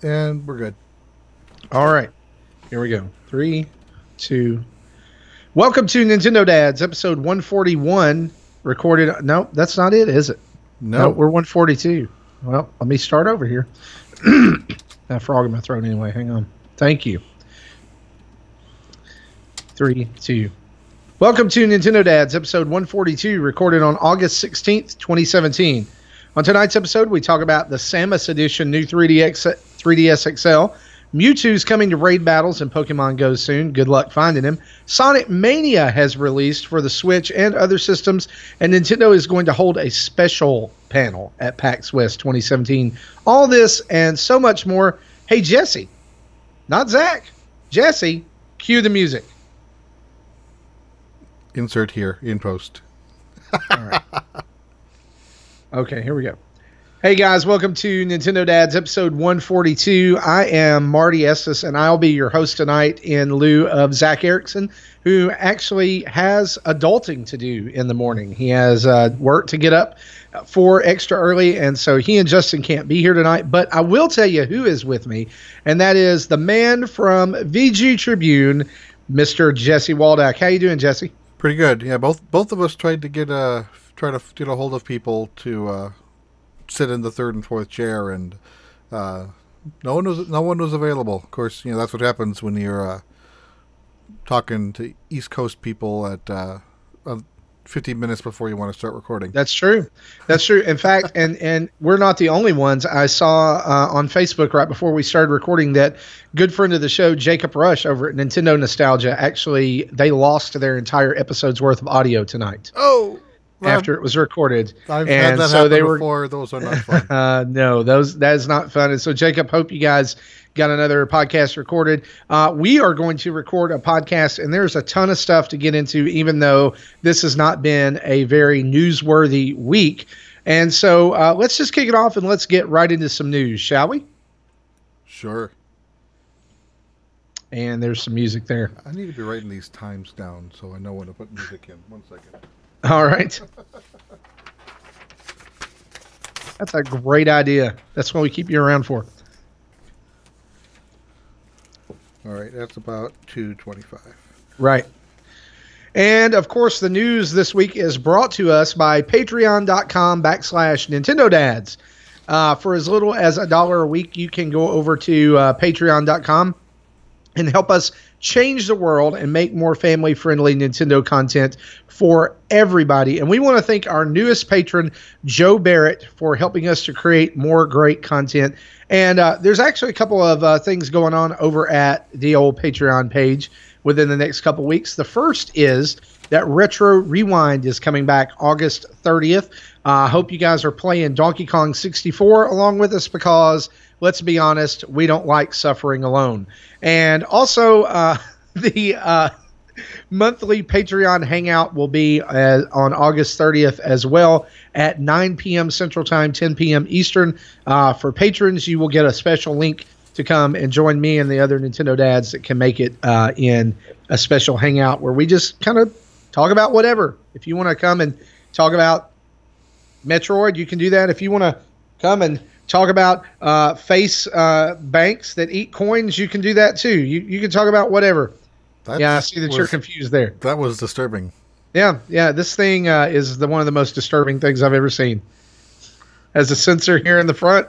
And we're good. All right. Here we go. 3, 2. Welcome to Nintendo Dads, episode 141. Recorded. No, that's not it, is it? No. We're 142. Well, let me start over here. That frog in my throat anyway. Hang on. Thank you. 3, 2. Welcome to Nintendo Dads, episode 142, recorded on August 16th, 2017. On tonight's episode, we talk about the Samus Edition new 3DS XL. Mewtwo's coming to raid battles in Pokemon Go soon. Good luck finding him. Sonic Mania has released for the Switch and other systems, and Nintendo is going to hold a special panel at PAX West 2017. All this and so much more. Hey, Jesse, not Zach, Jesse, cue the music. Insert here in post. All right. Okay, here we go. Hey guys, welcome to Nintendo Dads episode 142. I am Marty Estes, and I'll be your host tonight in lieu of Zach Erickson, who actually has adulting to do in the morning. He has work to get up for extra early, and so he and Justin can't be here tonight. But I will tell you who is with me, and that is the man from VG Tribune, Mr. Jesse Waldeck. How you doing, Jesse? Pretty good. Yeah, both of us tried to get a hold of people to sit in the third and fourth chair, and no one was available. Of course, that's what happens when you're talking to East Coast people at 15 minutes before you want to start recording. That's true. That's true. In fact, and we're not the only ones. I saw on Facebook right before we started recording that good friend of the show, Jacob Rush over at Nintendo Nostalgia, actually, they lost their entire episode's worth of audio tonight. Oh! After it was recorded. I've had that happen before. Those are not fun. No, that is not fun. And so, Jacob, hope you guys got another podcast recorded. We are going to record a podcast, and there's a ton of stuff to get into, even though this has not been a very newsworthy week. And so let's just kick it off and let's get right into some news, shall we? Sure. And there's some music there. I need to be writing these times down so I know when to put music in. 1 second. All right. That's a great idea. That's what we keep you around for. All right, that's about 2:25. Right. And, of course, the news this week is brought to us by patreon.com/Nintendo Dads. For as little as $1 a week, you can go over to patreon.com and help us change the world and make more family-friendly Nintendo content for everybody. And we want to thank our newest patron, Joe Barrett, for helping us to create more great content. And there's actually a couple of things going on over at the old Patreon page within the next couple weeks. The first is that Retro Rewind is coming back August 30th. I hope you guys are playing Donkey Kong 64 along with us because, let's be honest, we don't like suffering alone. And also, the monthly Patreon hangout will be on August 30th as well at 9 p.m. Central Time, 10 p.m. Eastern. For patrons, you will get a special link to come and join me and the other Nintendo Dads that can make it in a special hangout where we just kind of talk about whatever. If you want to come and talk about Metroid, you can do that. If you want to come and talk about face banks that eat coins, you can do that too. You can talk about whatever. I see that you're confused there. That was disturbing. Yeah. This thing is one of the most disturbing things I've ever seen. Has a sensor here in the front.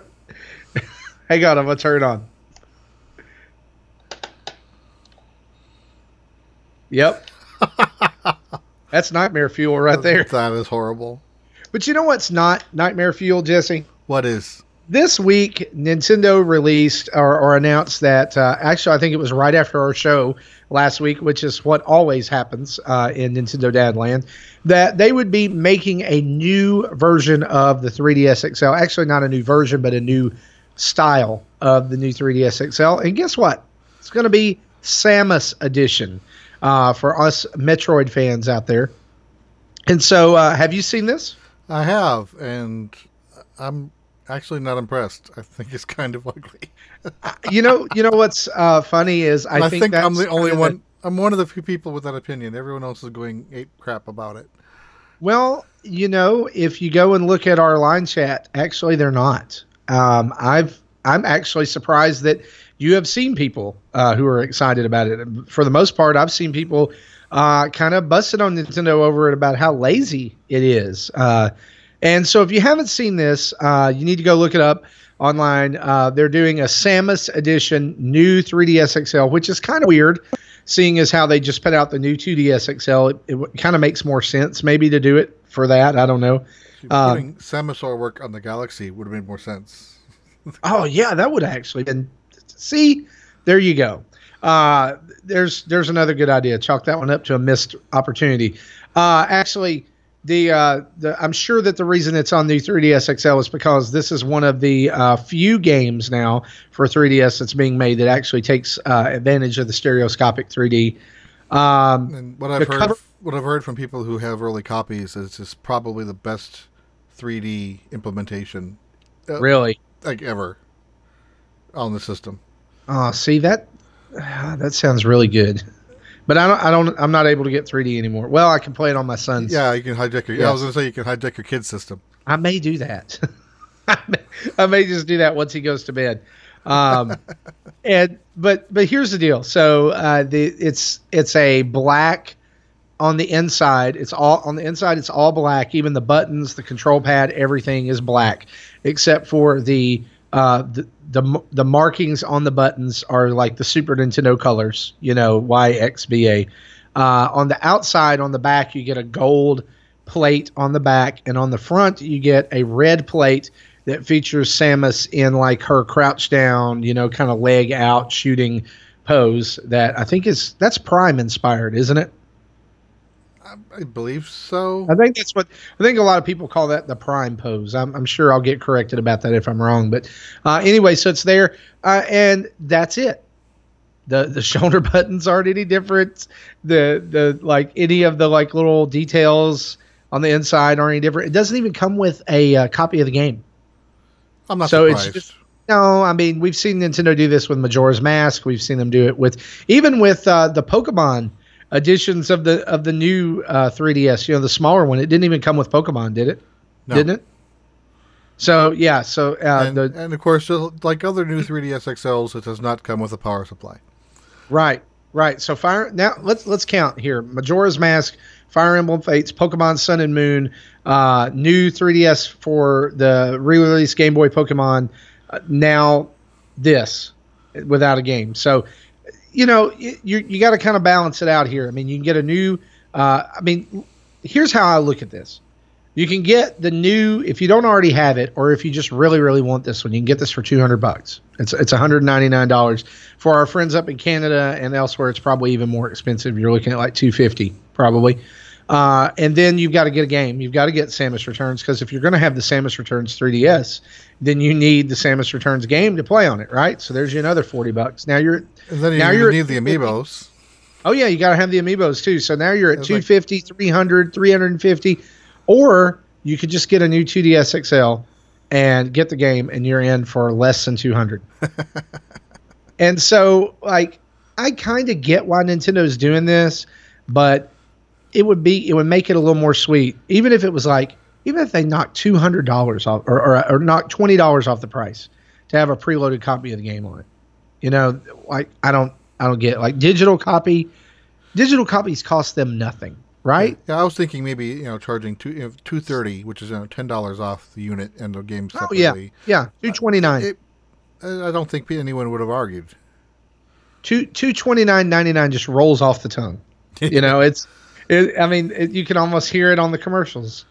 Hang on, I'm going to turn it on. Yep. That's nightmare fuel right there. That is horrible. But you know what's not nightmare fuel, Jesse? What is? This week, Nintendo released or announced that, actually, I think it was right after our show last week, which is what always happens in Nintendo Dad Land, that they would be making a new version of the 3DS XL. Actually, not a new version, but a new style of the new 3DS XL. And guess what? It's going to be Samus Edition for us Metroid fans out there. And so, have you seen this? I have, and I'm actually not impressed. I think it's kind of ugly. You know what's funny is I think I'm the only one. I'm one of the few people with that opinion. Everyone else is going ape crap about it. Well, if you go and look at our line chat, actually they're not. I've I'm actually surprised that you have seen people who are excited about it. For the most part, I've seen people kind of busted on Nintendo over it about how lazy it is. And so if you haven't seen this, you need to go look it up online. They're doing a Samus edition new 3DS XL, which is kind of weird, seeing as how they just put out the new 2DS XL. It kind of makes more sense maybe to do it for that. I don't know. Putting Samus artwork on the Galaxy would have made more sense. Oh yeah, that would actually been. See, there you go. There's another good idea. Chalk that one up to a missed opportunity. Actually, I'm sure that the reason it's on the 3DS XL is because this is one of the few games now for 3DS that's being made that actually takes advantage of the stereoscopic 3D. And what I've heard from people who have early copies is it's probably the best 3D implementation, really, like ever, on the system. Oh, see that sounds really good. But I'm not able to get 3D anymore. Well, I can play it on my son's. Yeah, you can hijack your. Yes. I was going to say you can hijack your kid's system. I may do that. I may just do that once he goes to bed. But here's the deal. So it's a black on the inside. It's all on the inside. It's all black. Even the buttons, the control pad, everything is black, except for the markings on the buttons are like the Super Nintendo colors, YXBA. On the outside, on the back, you get a gold plate on the back, and on the front, you get a red plate that features Samus in like her crouch down, kind of leg out shooting pose. That I think that's Prime inspired, isn't it? I believe so. I think a lot of people call that the Prime pose. I'm sure I'll get corrected about that if I'm wrong. But anyway, so it's there, and that's it. The shoulder buttons aren't any different. The like any of the like little details on the inside aren't any different. It doesn't even come with a copy of the game. I'm not surprised. It's just, no, I mean we've seen Nintendo do this with Majora's Mask. We've seen them do it with the Pokemon editions of the new 3DS, the smaller one. It didn't even come with Pokemon, did it? No. Didn't it? So yeah, and of course, like other new 3DS XLs, it does not come with a power supply. Right. So now let's count here: Majora's Mask, Fire Emblem Fates, Pokemon Sun and Moon, new 3DS for the re-release Game Boy Pokemon. Now this without a game. So you got to kind of balance it out here. I mean, you can get a new. Here's how I look at this. You can get the new if you don't already have it, or if you just really, really want this one. You can get this for $200. It's $199 for our friends up in Canada and elsewhere. It's probably even more expensive. You're looking at like $250 probably. And then you've got to get a game. You've got to get Samus Returns, because if you're going to have the Samus Returns 3DS, then you need the Samus Returns game to play on it, right? So there's another $40. Now you need the amiibos. Oh yeah, you got to have the amiibos too. So now you're at $250, $300, $350, or you could just get a new 2DS XL and get the game, and you're in for less than $200. And so, like, I kind of get why Nintendo's doing this, but it would make it a little more sweet, even if they knocked $200 off or knocked $20 off the price to have a preloaded copy of the game on it. Like I don't get it. Like digital copies cost them nothing, right? Yeah, I was thinking maybe charging $230, which is $10 off the unit and the game separately. Oh yeah, $229. I don't think anyone would have argued. $229.99 just rolls off the tongue. You can almost hear it on the commercials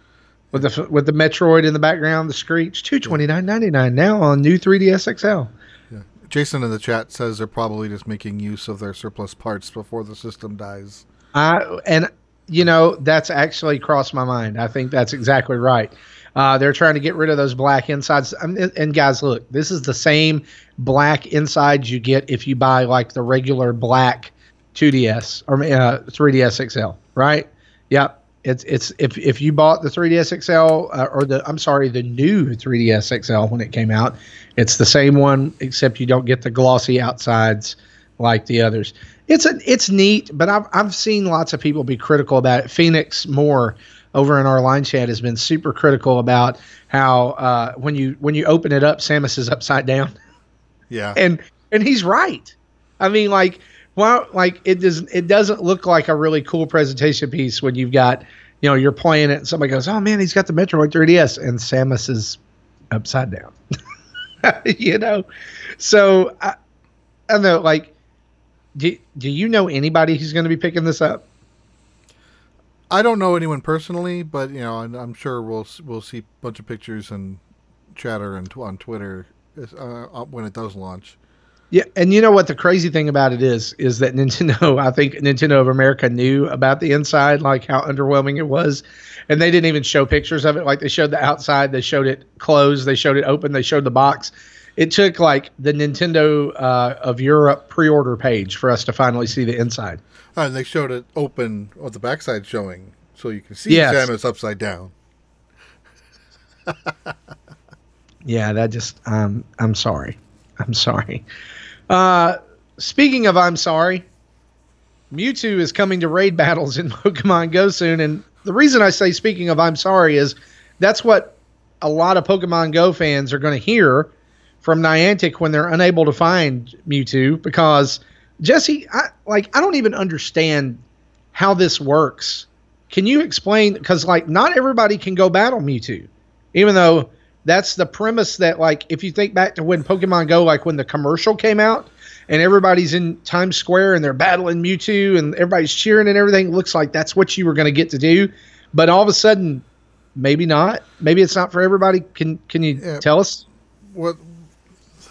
with the Metroid in the background, the screech. $229.99 now on new 3DS XL. Yeah. Jason in the chat says they're probably just making use of their surplus parts before the system dies. That's actually crossed my mind. I think that's exactly right. They're trying to get rid of those black insides. And guys, look, this is the same black insides you get if you buy like the regular black 2DS or 3DS XL, right? Yep. It's if you bought the 3DS XL the new 3DS XL when it came out, it's the same one except you don't get the glossy outsides like the others. It's neat, but I've seen lots of people be critical about it. Phoenix Moore over in our line chat has been super critical about how when you open it up, Samus is upside down. Yeah. And he's right. I mean, like, well, like it doesn't look like a really cool presentation piece when you've got, you know, you're playing it and somebody goes, oh man, he's got the Metroid 3DS and Samus is upside down. You know? So I don't know, like, do you know anybody who's going to be picking this up? I don't know anyone personally, but you know, I'm sure we'll see a bunch of pictures and chatter and on Twitter when it does launch. Yeah, and you know what the crazy thing about it is that Nintendo, I think Nintendo of America knew about the inside, like how underwhelming it was, and they didn't even show pictures of it. Like they showed the outside, they showed it closed, they showed it open, they showed the box. It took like the Nintendo of Europe pre-order page for us to finally see the inside. And they showed it open on the backside showing, so you can see Samus upside down. Yeah, that just I'm sorry. I'm sorry. Speaking of I'm sorry, Mewtwo is coming to raid battles in Pokemon Go soon, and the reason I say speaking of I'm sorry is that's what a lot of Pokemon Go fans are going to hear from Niantic when they're unable to find Mewtwo, because Jesse, I don't even understand how this works. Can you explain? Because like not everybody can go battle Mewtwo, even though that's the premise that, like, if you think back to when Pokemon Go, like when the commercial came out and everybody's in Times Square and they're battling Mewtwo and everybody's cheering and everything, looks like that's what you were going to get to do. But all of a sudden, maybe not. Maybe it's not for everybody. Can you tell us? What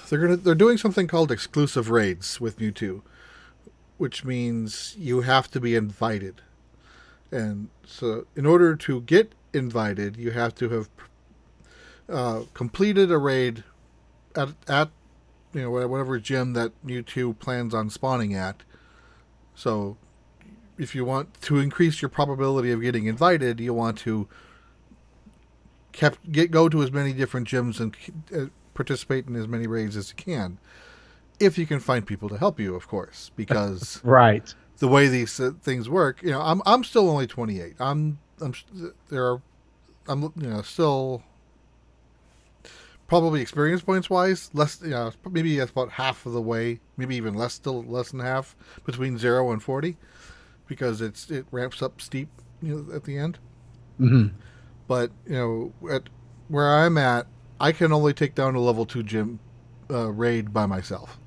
they're doing something called exclusive raids with Mewtwo, which means you have to be invited. And so in order to get invited, you have to have completed a raid at you know whatever gym that Mewtwo plans on spawning at. So if you want to increase your probability of getting invited, you want to go to as many different gyms and participate in as many raids as you can. If you can find people to help you, of course, because right. The way these things work, you know, I'm still only 28. I'm still probably experience points wise less, you know, maybe that's about half of the way, maybe even less, still less than half between 0 and 40, because it ramps up steep, you know, at the end. Mm-hmm. But you know, at where I'm at, I can only take down a level 2 gym raid by myself.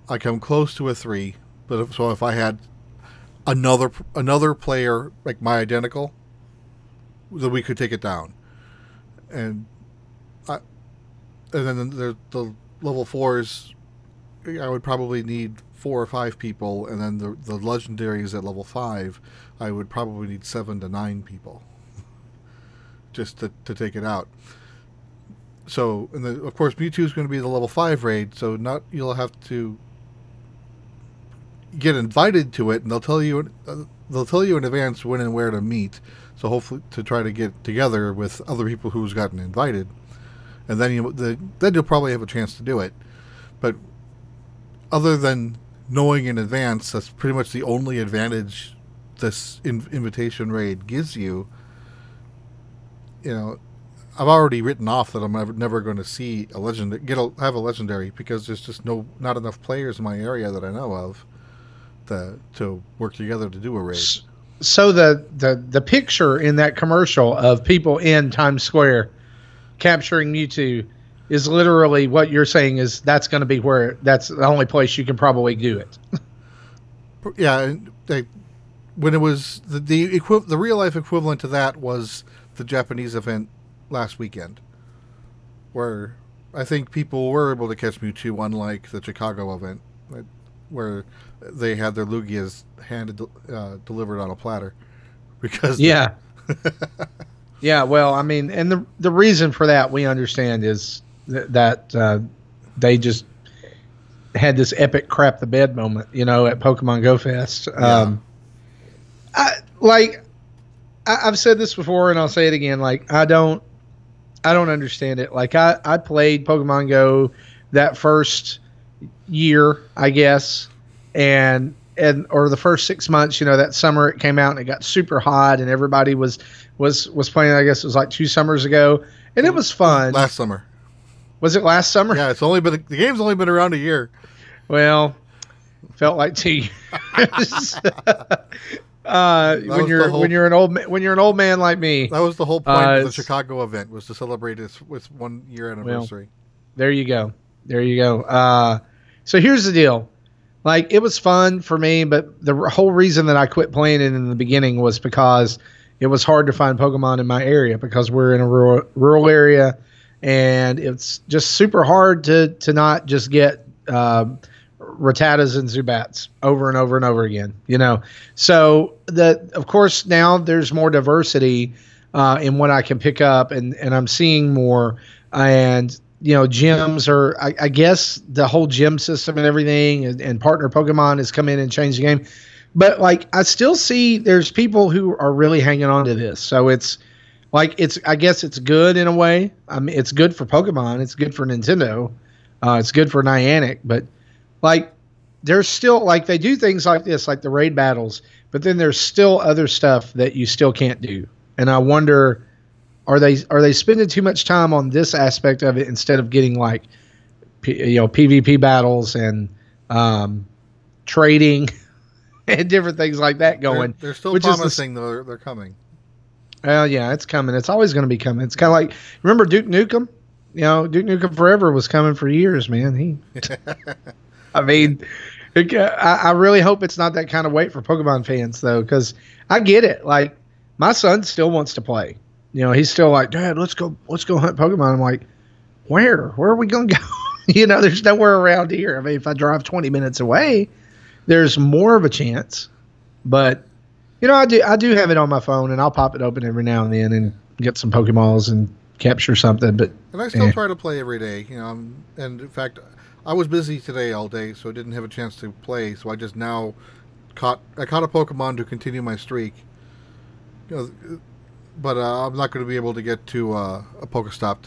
I come close to a 3, but if I had another player like my identical, then we could take it down. And then the level 4s, I would probably need 4 or 5 people, and then the legendaries at level 5, I would probably need 7 to 9 people just to take it out. So, and then of course Mewtwo is going to be the level 5 raid, so you'll have to get invited to it, and they'll tell you in advance when and where to meet. So hopefully to try to get together with other people who's gotten invited, and then you'll probably have a chance to do it. But other than knowing in advance, that's pretty much the only advantage this invitation raid gives you. You know, I've already written off that I'm never going to see a have a legendary, because there's just not enough players in my area that I know of to work together to do a raid. So the picture in that commercial of people in Times Square capturing Mewtwo is literally what you're saying is that's going to be where that's the only place you can probably do it. Yeah, when it was the real life equivalent to that was the Japanese event last weekend, where I think people were able to catch Mewtwo, unlike the Chicago event, where they had their Lugias delivered on a platter. Because yeah. Yeah, well, I mean, and the reason for that we understand is that they just had this epic crap the bed moment, you know, at Pokemon Go Fest. Yeah. I've said this before and I'll say it again. Like, I don't understand it. Like, I played Pokemon Go that first year, I guess, and or the first 6 months, you know, that summer it came out and it got super hot and everybody was playing. I guess it was like 2 summers ago, and it was fun. Last summer. Was it last summer? Yeah, the game's only been around a year. Well, felt like 2 years. When you're an old man like me. That was the whole point of the Chicago event, was to celebrate its 1 year anniversary. Well, there you go. So here's the deal. Like, it was fun for me, but the whole reason that I quit playing it in the beginning was because it was hard to find Pokemon in my area, because we're in a rural area, and it's just super hard to not just get Rattatas and Zubats over and over and over again, you know. So of course now there's more diversity in what I can pick up, and I'm seeing more, and you know, gyms are, I guess the whole gym system and everything, and partner Pokemon has come in and changed the game. But like, I still see there's people who are really hanging on to this. So it's like, I guess it's good in a way. I mean, it's good for Pokemon. It's good for Nintendo. It's good for Niantic. But like, there's still, like, they do things like this, like the raid battles, but then there's still other stuff that you still can't do. And I wonder, are they spending too much time on this aspect of it instead of getting like, PvP battles and trading and different things like that going? They're still promising though they're coming. Well, yeah, it's coming. It's always going to be coming. It's kind of like, remember Duke Nukem? You know, Duke Nukem Forever was coming for years, man. I mean, I really hope it's not that kind of wait for Pokemon fans though, because I get it. Like, my son still wants to play. You know, he's still like, Dad, let's go hunt Pokemon. I'm like, where are we going to go? You know, there's nowhere around here. I mean, if I drive 20 minutes away, there's more of a chance. But, you know, I do have it on my phone, and I'll pop it open every now and then and get some Pokeballs and capture something. But and I still try to play every day. You know, and in fact, I was busy today all day, so I didn't have a chance to play. So I just now caught a Pokemon to continue my streak. You know, but I'm not going to be able to get to a Pokestop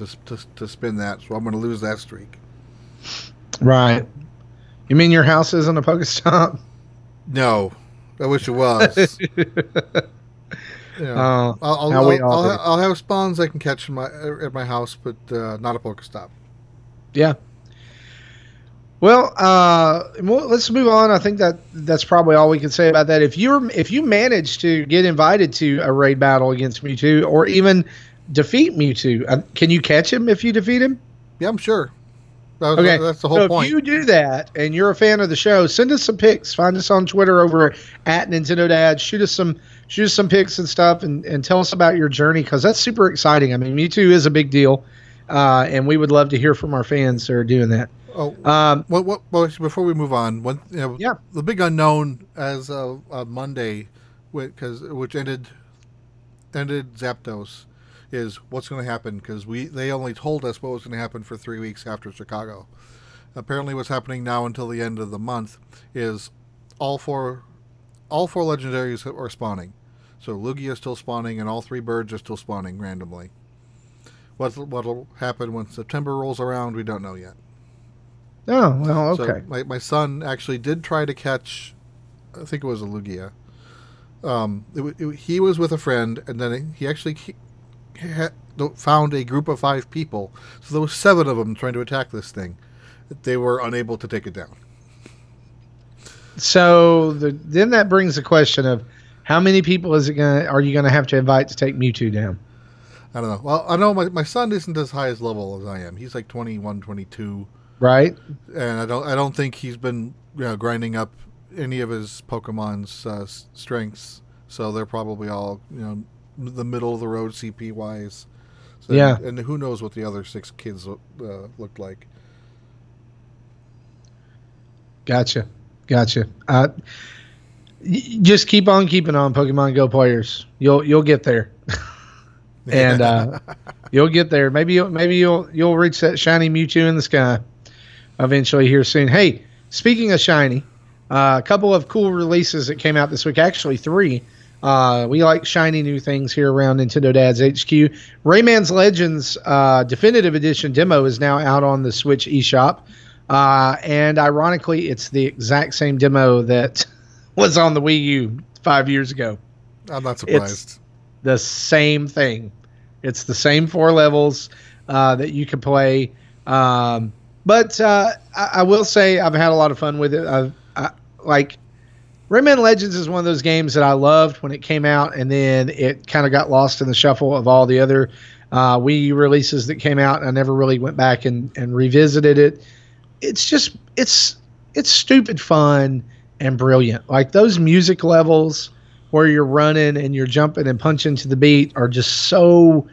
to spin that, so I'm going to lose that streak. Right. You mean your house isn't a Pokestop? No, I wish it was. I'll have spawns I can catch at my house, but not a Pokestop. Yeah. Well, let's move on. I think that's probably all we can say about that. If you manage to get invited to a raid battle against Mewtwo, or even defeat Mewtwo, can you catch him if you defeat him? Yeah, I'm sure. Okay, that's the whole point. If you do that and you're a fan of the show, send us some pics. Find us on Twitter over at Nintendo Dad. Shoot us some pics and stuff, and tell us about your journey, because that's super exciting. I mean, Mewtwo is a big deal, and we would love to hear from our fans that are doing that. Oh, well, before we move on, the big unknown as of Monday, which ended Zapdos, is what's going to happen, because they only told us what was going to happen for 3 weeks after Chicago. Apparently, what's happening now until the end of the month is all four legendaries are spawning. So Lugia is still spawning, and all 3 birds are still spawning randomly. What'll happen when September rolls around, we don't know yet. Oh, well, okay. So my son actually did try to catch, I think it was a Lugia. He was with a friend, and then he actually found a group of 5 people. So there was 7 of them trying to attack this thing. They were unable to take it down. So then that brings the question of, how many people are you going to have to invite to take Mewtwo down? I don't know. Well, I know my son isn't as high as level as I am. He's like 21, 22. Right. And I don't think he's been grinding up any of his Pokemon's strengths. So they're probably all the middle of the road CP wise. So, yeah. And who knows what the other 6 kids looked like. Gotcha. Just keep on keeping on, Pokemon Go players. You'll get there. And you'll get there. Maybe you'll reach that shiny Mewtwo in the sky eventually here soon. Hey, speaking of shiny, a couple of cool releases that came out this week. Actually, 3. We like shiny new things here around Nintendo Dad's HQ. Rayman's Legends Definitive Edition demo is now out on the Switch eShop. And ironically, it's the exact same demo that was on the Wii U 5 years ago. I'm not surprised. It's the same thing. It's the same 4 levels that you can play. But I will say I've had a lot of fun with it. Like Rayman Legends is one of those games that I loved when it came out, and then it kind of got lost in the shuffle of all the other Wii U releases that came out. And I never really went back and revisited it. It's just it's stupid fun and brilliant. Like those music levels where you're running and you're jumping and punching to the beat are just so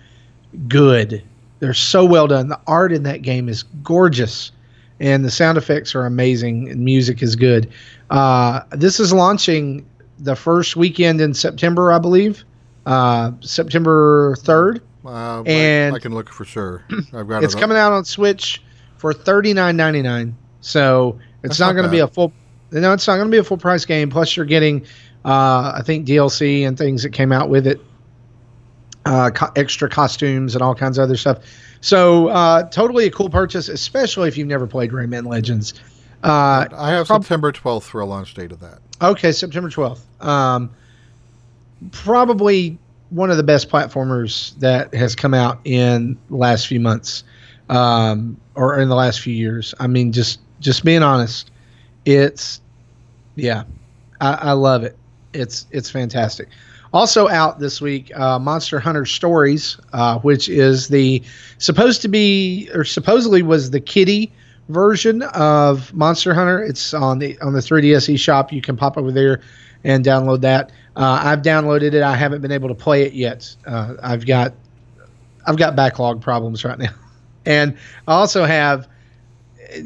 good. They're so well done. The art in that game is gorgeous, and the sound effects are amazing, and music is good. This is launching the first weekend in September, I believe, September 3rd. And I can look for sure. I've got it's coming out on Switch for $39.99. So it's not going to be a full. No, it's not going to be a full price game. Plus, you're getting, I think, DLC and things that came out with it, extra costumes and all kinds of other stuff. So totally a cool purchase, especially if you've never played Rayman Legends. I have September 12th for a launch date of that. Okay, September 12th. Probably one of the best platformers that has come out in the last few months, or in the last few years. I mean, just being honest, I love it. It's fantastic. Also out this week, Monster Hunter Stories, which is supposedly was the kiddie version of Monster Hunter. It's on the 3DS eShop. You can pop over there and download that. I've downloaded it. I haven't been able to play it yet. I've got backlog problems right now, and I also have.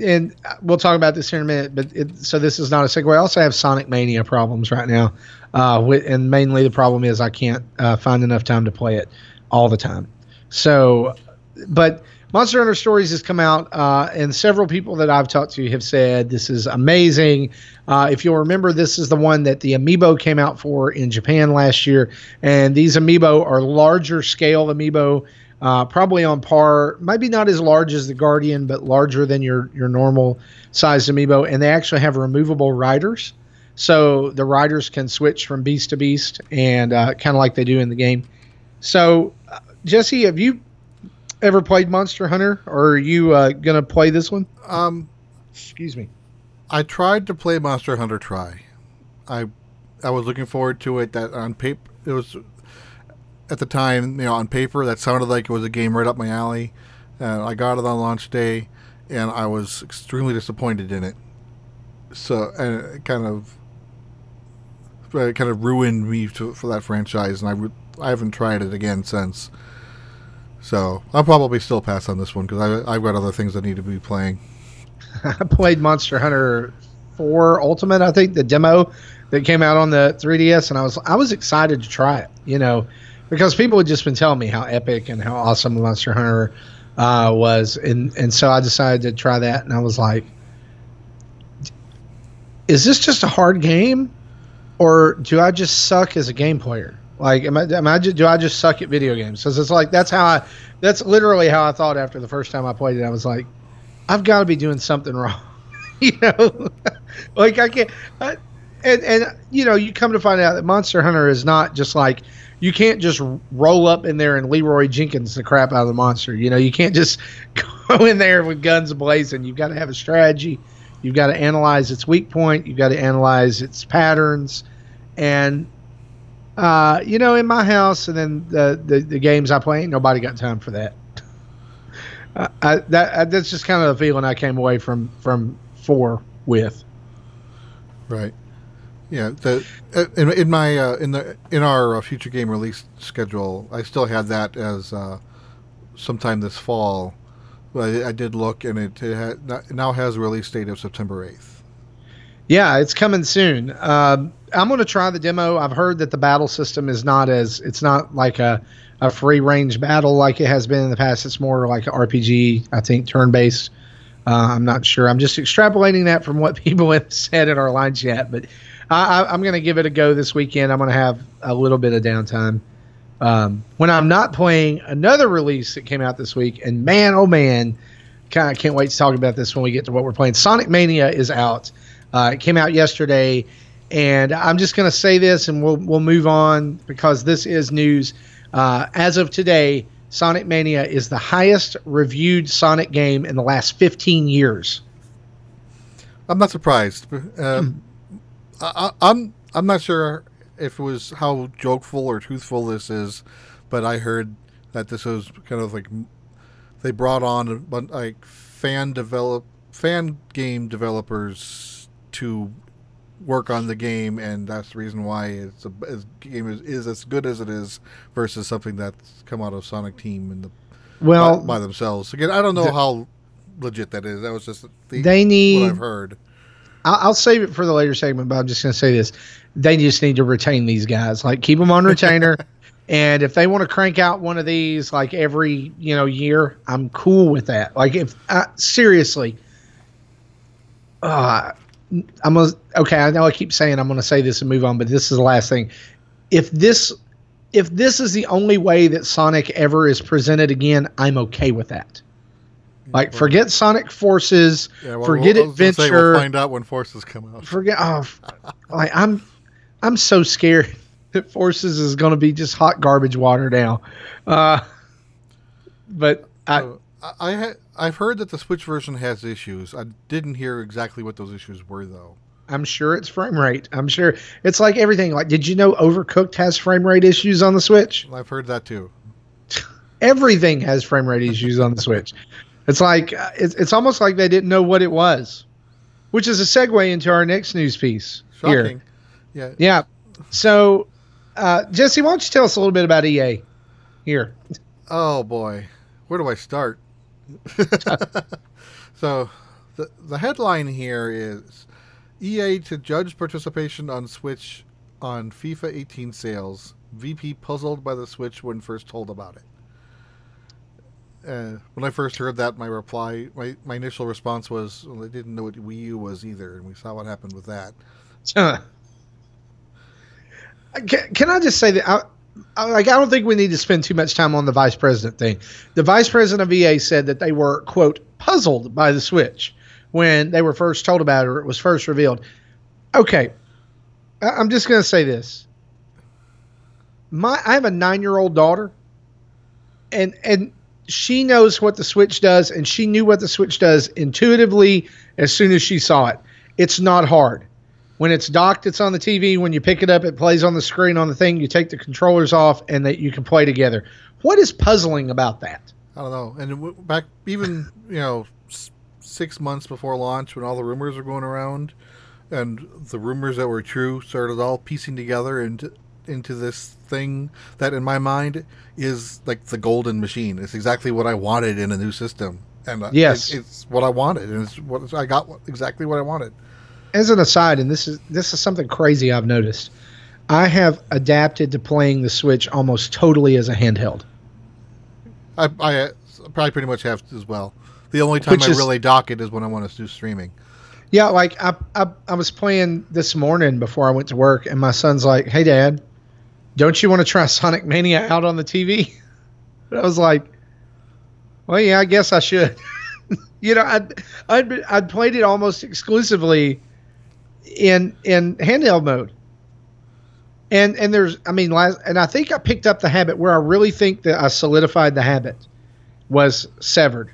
And we'll talk about this here in a minute, but so this is not a segue. I also have Sonic Mania problems right now, and mainly the problem is I can't find enough time to play it all the time. So, but Monster Hunter Stories has come out, and several people that I've talked to have said this is amazing. If you'll remember, this is the one that the Amiibo came out for in Japan last year, and these Amiibo are larger scale Amiibo. Probably on par, maybe not as large as the Guardian, but larger than your normal sized Amiibo. And they actually have removable riders. So the riders can switch from beast to beast, and kind of like they do in the game. So, Jesse, have you ever played Monster Hunter, or are you going to play this one? Excuse me. I tried to play Monster Hunter Tri. I was looking forward to it. That on paper, it was... At the time, on paper, that sounded like it was a game right up my alley. I got it on launch day, and I was extremely disappointed in it. So, and it kind of ruined me for that franchise, and I haven't tried it again since. So, I'll probably still pass on this one because I've got other things I need to be playing. I played Monster Hunter 4 Ultimate, I think, the demo that came out on the 3DS, and I was excited to try it, because people had just been telling me how epic and how awesome Monster Hunter was. And so I decided to try that. And I was like, is this just a hard game? Or do I just suck as a game player? Like, do I just suck at video games? Because it's like, that's literally how I thought after the first time I played it. I was like, I've got to be doing something wrong. Like I can't. And you come to find out that Monster Hunter is not just like, you can't just roll up in there and Leroy Jenkins the crap out of the monster. You can't just go in there with guns blazing. You've got to have a strategy. You've got to analyze its weak point. You've got to analyze its patterns. And, in my house and then the games I play, ain't nobody got time for that. That's just kind of the feeling I came away from 4 with. Right. Yeah, in our future game release schedule, I still had that as sometime this fall. But I did look, and it now has a release date of September 8th. Yeah, it's coming soon. I'm going to try the demo. I've heard that the battle system is it's not like a free range battle like it has been in the past. It's more like an RPG, I think, turn-based. I'm not sure. I'm just extrapolating that from what people have said in our line chat, but I'm going to give it a go this weekend. I'm going to have a little bit of downtime when I'm not playing another release that came out this week. And man, oh man, I can't wait to talk about this when we get to what we're playing. Sonic Mania is out. It came out yesterday, and I'm just going to say this, and we'll move on because this is news. As of today, Sonic Mania is the highest reviewed Sonic game in the last 15 years. I'm not surprised. I'm not sure if it was how jokeful or truthful this is, but I heard that this was kind of like they brought on a bunch, like fan game developers to work on the game, and that's the reason why it's game is as good as it is versus something that's come out of Sonic Team and by themselves. Again, I don't know how legit that is. That was just what I've heard. I'll save it for the later segment, but I'm just going to say this: they just need to retain these guys, like keep them on retainer. And if they want to crank out one of these like every year, I'm cool with that. Like if seriously, I know I keep saying I'm going to say this and move on, but this is the last thing. If this is the only way that Sonic ever is presented again, I'm okay with that. Like, forget Sonic Forces, forget Adventure. We'll find out when Forces come out. I'm so scared that Forces is going to be just hot garbage water now. But I've heard that the Switch version has issues. I didn't hear exactly what those issues were, though. I'm sure it's frame rate. I'm sure it's like everything. Like, did you know Overcooked has frame rate issues on the Switch? I've heard that too. Everything has frame rate issues on the Switch. It's like it's almost like they didn't know what it was, which is a segue into our next news piece. Shocking. Here. Yeah. So, Jesse, why don't you tell us a little bit about EA here? Oh boy, where do I start? So, the headline here is EA to judge participation on Switch on FIFA 18 sales. VP puzzled by the Switch when first told about it. When I first heard that, my initial response was, well, I didn't know what Wii U was either, and we saw what happened with that. Can I just say that I don't think we need to spend too much time on the vice president thing. The vice president of EA said that they were, quote, puzzled by the Switch when they were first told about it or it was first revealed. Okay, I'm just going to say this. I have a 9-year-old daughter, and she knows what the Switch does, and she knew what the Switch does intuitively as soon as she saw it. It's not hard. When it's docked, it's on the TV. When you pick it up, it plays on the screen on the thing. You take the controllers off, and that you can play together. What is puzzling about that? I don't know. And back even 6 months before launch, when all the rumors were going around, and the rumors that were true started all piecing together into this thing that in my mind is like the golden machine. It's exactly what I wanted in a new system. And yes, it's what I wanted, and it's what I got, exactly what I wanted. As an aside, and this is something crazy I've noticed, I have adapted to playing the Switch almost totally as a handheld. I probably pretty much have as well. The only time I really dock it is when I want to do streaming. Yeah, like I was playing this morning before I went to work, and my son's like, "Hey, Dad, don't you want to try Sonic Mania out on the TV?" I was like, "Well, yeah, I guess I should." I'd played it almost exclusively in handheld mode, and I think I picked up the habit where I really think that I solidified the habit was Severed.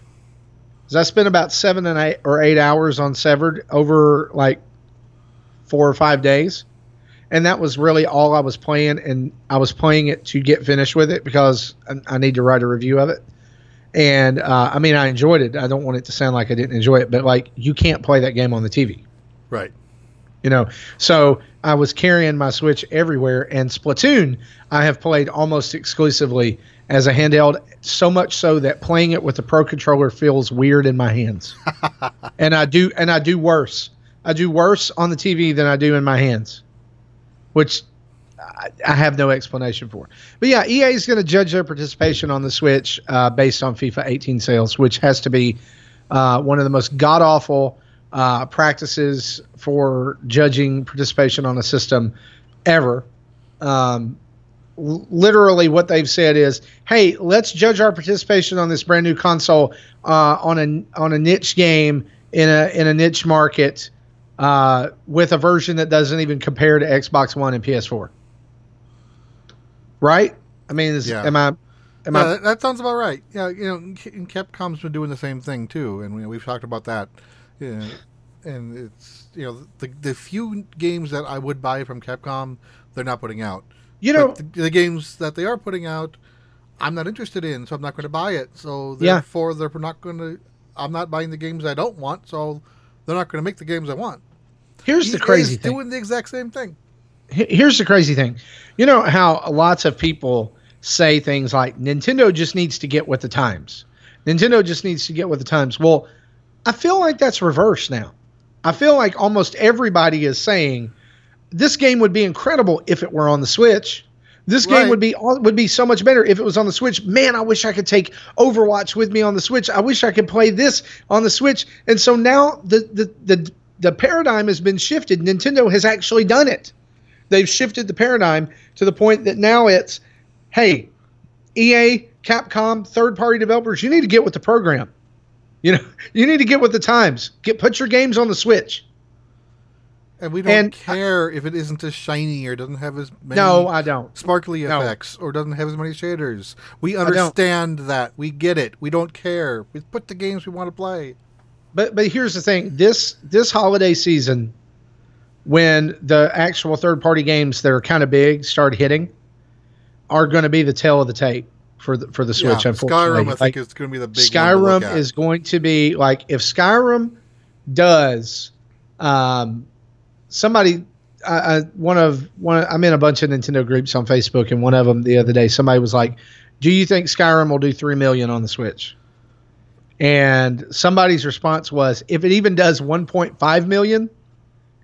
Because I spent about 7 or 8 hours on Severed over like 4 or 5 days. And that was really all I was playing. And I was playing it to get finished with it because I need to write a review of it. And I enjoyed it. I don't want it to sound like I didn't enjoy it, but like you can't play that game on the TV. Right. So I was carrying my Switch everywhere. And Splatoon, I have played almost exclusively as a handheld, so much so that playing it with the Pro Controller feels weird in my hands. and I do worse. I do worse on the TV than I do in my hands, which I have no explanation for. But yeah, EA is going to judge their participation on the Switch based on FIFA 18 sales, which has to be one of the most god-awful practices for judging participation on a system ever. Literally what they've said is, hey, let's judge our participation on this brand new console on a niche game in a niche market with a version that doesn't even compare to Xbox One and PS4. Right? I mean, That sounds about right. Yeah, Capcom's been doing the same thing too, and we've talked about that. Yeah, and it's the few games that I would buy from Capcom, they're not putting out. But the games that they are putting out, I'm not interested in, so I'm not going to buy it. So therefore, they're not going to. I'm not buying the games I don't want, so they're not going to make the games I want. Here's the crazy thing. Doing the exact same thing. Here's the crazy thing. You know how lots of people say things like Nintendo just needs to get with the times. Nintendo just needs to get with the times. Well, I feel like that's reversed now. I feel like almost everybody is saying this game would be incredible if it were on the Switch. This game would be so much better if it was on the Switch. Man, I wish I could take Overwatch with me on the Switch. I wish I could play this on the Switch. And so now the paradigm has been shifted. Nintendo has actually done it. They've shifted the paradigm to the point that now it's, hey, EA, Capcom, third-party developers, you need to get with the program. You need to get with the times. Put your games on the Switch. And we don't care if it isn't as shiny or doesn't have as many I don't. Sparkly effects or doesn't have as many shaders. We understand that. We get it. We don't care. We put the games we want to play. But here's the thing. This holiday season, when the actual third-party games that are kind of big start hitting, are going to be the tail of the tape for the Switch, unfortunately. Skyrim, I think, is going to be the big Skyrim one to look at. is going to be, like, if Skyrim does... somebody, I'm in a bunch of Nintendo groups on Facebook, and one of them the other day, somebody was like, do you think Skyrim will do 3 million on the Switch? And somebody's response was, if it even does 1.5 million,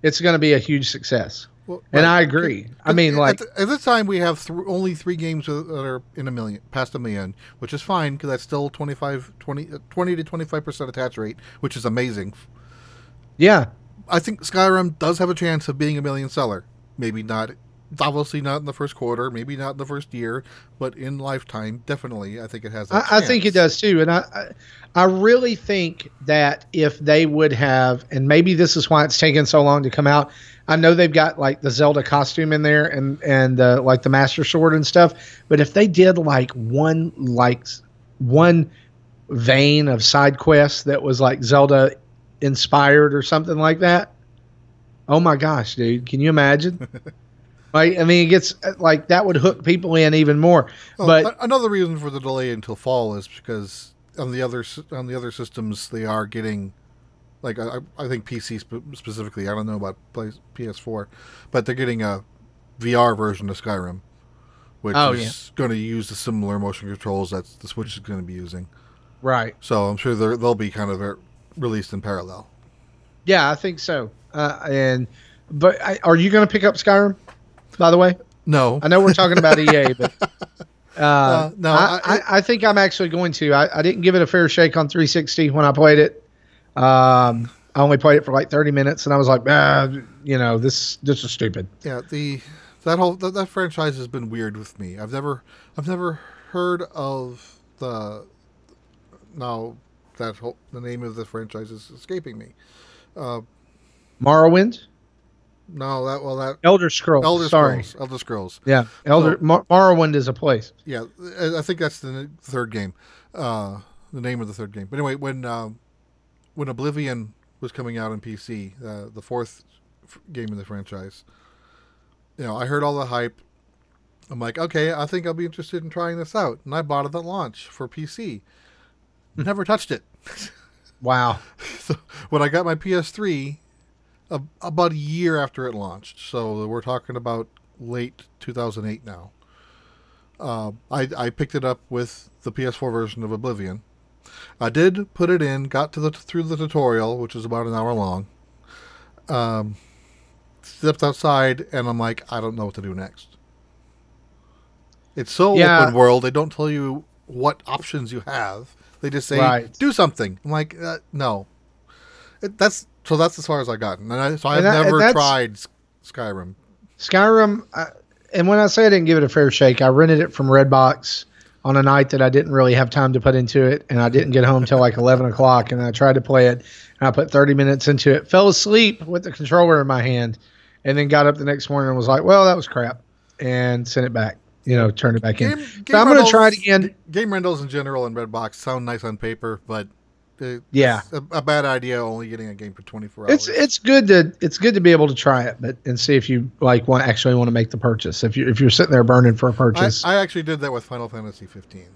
it's going to be a huge success. Well, and I agree. I mean, like... At this time, we have only 3 games that are in past a million, which is fine, because that's still 20 to 25% attach rate, which is amazing. Yeah. I think Skyrim does have a chance of being a million seller. Maybe not, obviously not in the first quarter, maybe not in the first year, but in lifetime, definitely, I think it has that chance. I think it does too. And I really think that if they would have, and maybe this is why it's taken so long to come out, I know they've got like the Zelda costume in there and like the Master Sword and stuff, but if they did like one vein of side quests that was like Zelda inspired or something like that, oh my gosh, dude, can you imagine? Like, I mean, it gets like that would hook people in even more. Well, but another reason for the delay until fall is because on the other systems they are getting, like I think PC specifically. I don't know about PS4, but they're getting a VR version of Skyrim, which is going to use the similar motion controls that the Switch is going to be using. Right. So I'm sure they'll be kind of released in parallel. Yeah, I think so. But are you going to pick up Skyrim? By the way, no. I know we're talking about EA, but no. I think I'm actually going to. I didn't give it a fair shake on 360 when I played it. I only played it for like 30 minutes, and I was like, this is stupid. Yeah, that franchise has been weird with me. I've never heard of the name of the franchise is escaping me. Morrowind. No, Elder Scrolls. Elder Scrolls. Yeah, Morrowind is a place. Yeah, I think that's the third game. The name of the third game. But anyway, when Oblivion was coming out on PC, the fourth game in the franchise, I heard all the hype. I'm like, okay, I think I'll be interested in trying this out, and I bought it at launch for PC. Never touched it. Wow. So when I got my PS3, about a year after it launched, so we're talking about late 2008 now, I picked it up with the PS4 version of Oblivion. I did put it in, got through the tutorial, which was about an hour long, stepped outside, and I'm like, I don't know what to do next. It's so open world, they don't tell you what options you have. They just say, do something. I'm like, no. That's as far as I've gotten. I've never tried Skyrim. And when I say I didn't give it a fair shake, I rented it from Redbox on a night that I didn't really have time to put into it, and I didn't get home till like 11 o'clock, and I tried to play it, and I put 30 minutes into it, fell asleep with the controller in my hand, and then got up the next morning and was like, well, that was crap, and sent it back. turn it back in. Game So I'm going to try it again. Game rentals in general and Redbox sound nice on paper, but Yeah. it's a bad idea only getting a game for 24 hours. It's good to be able to try it, and see if you actually want to make the purchase. If you're sitting there burning for a purchase. I actually did that with Final Fantasy 15,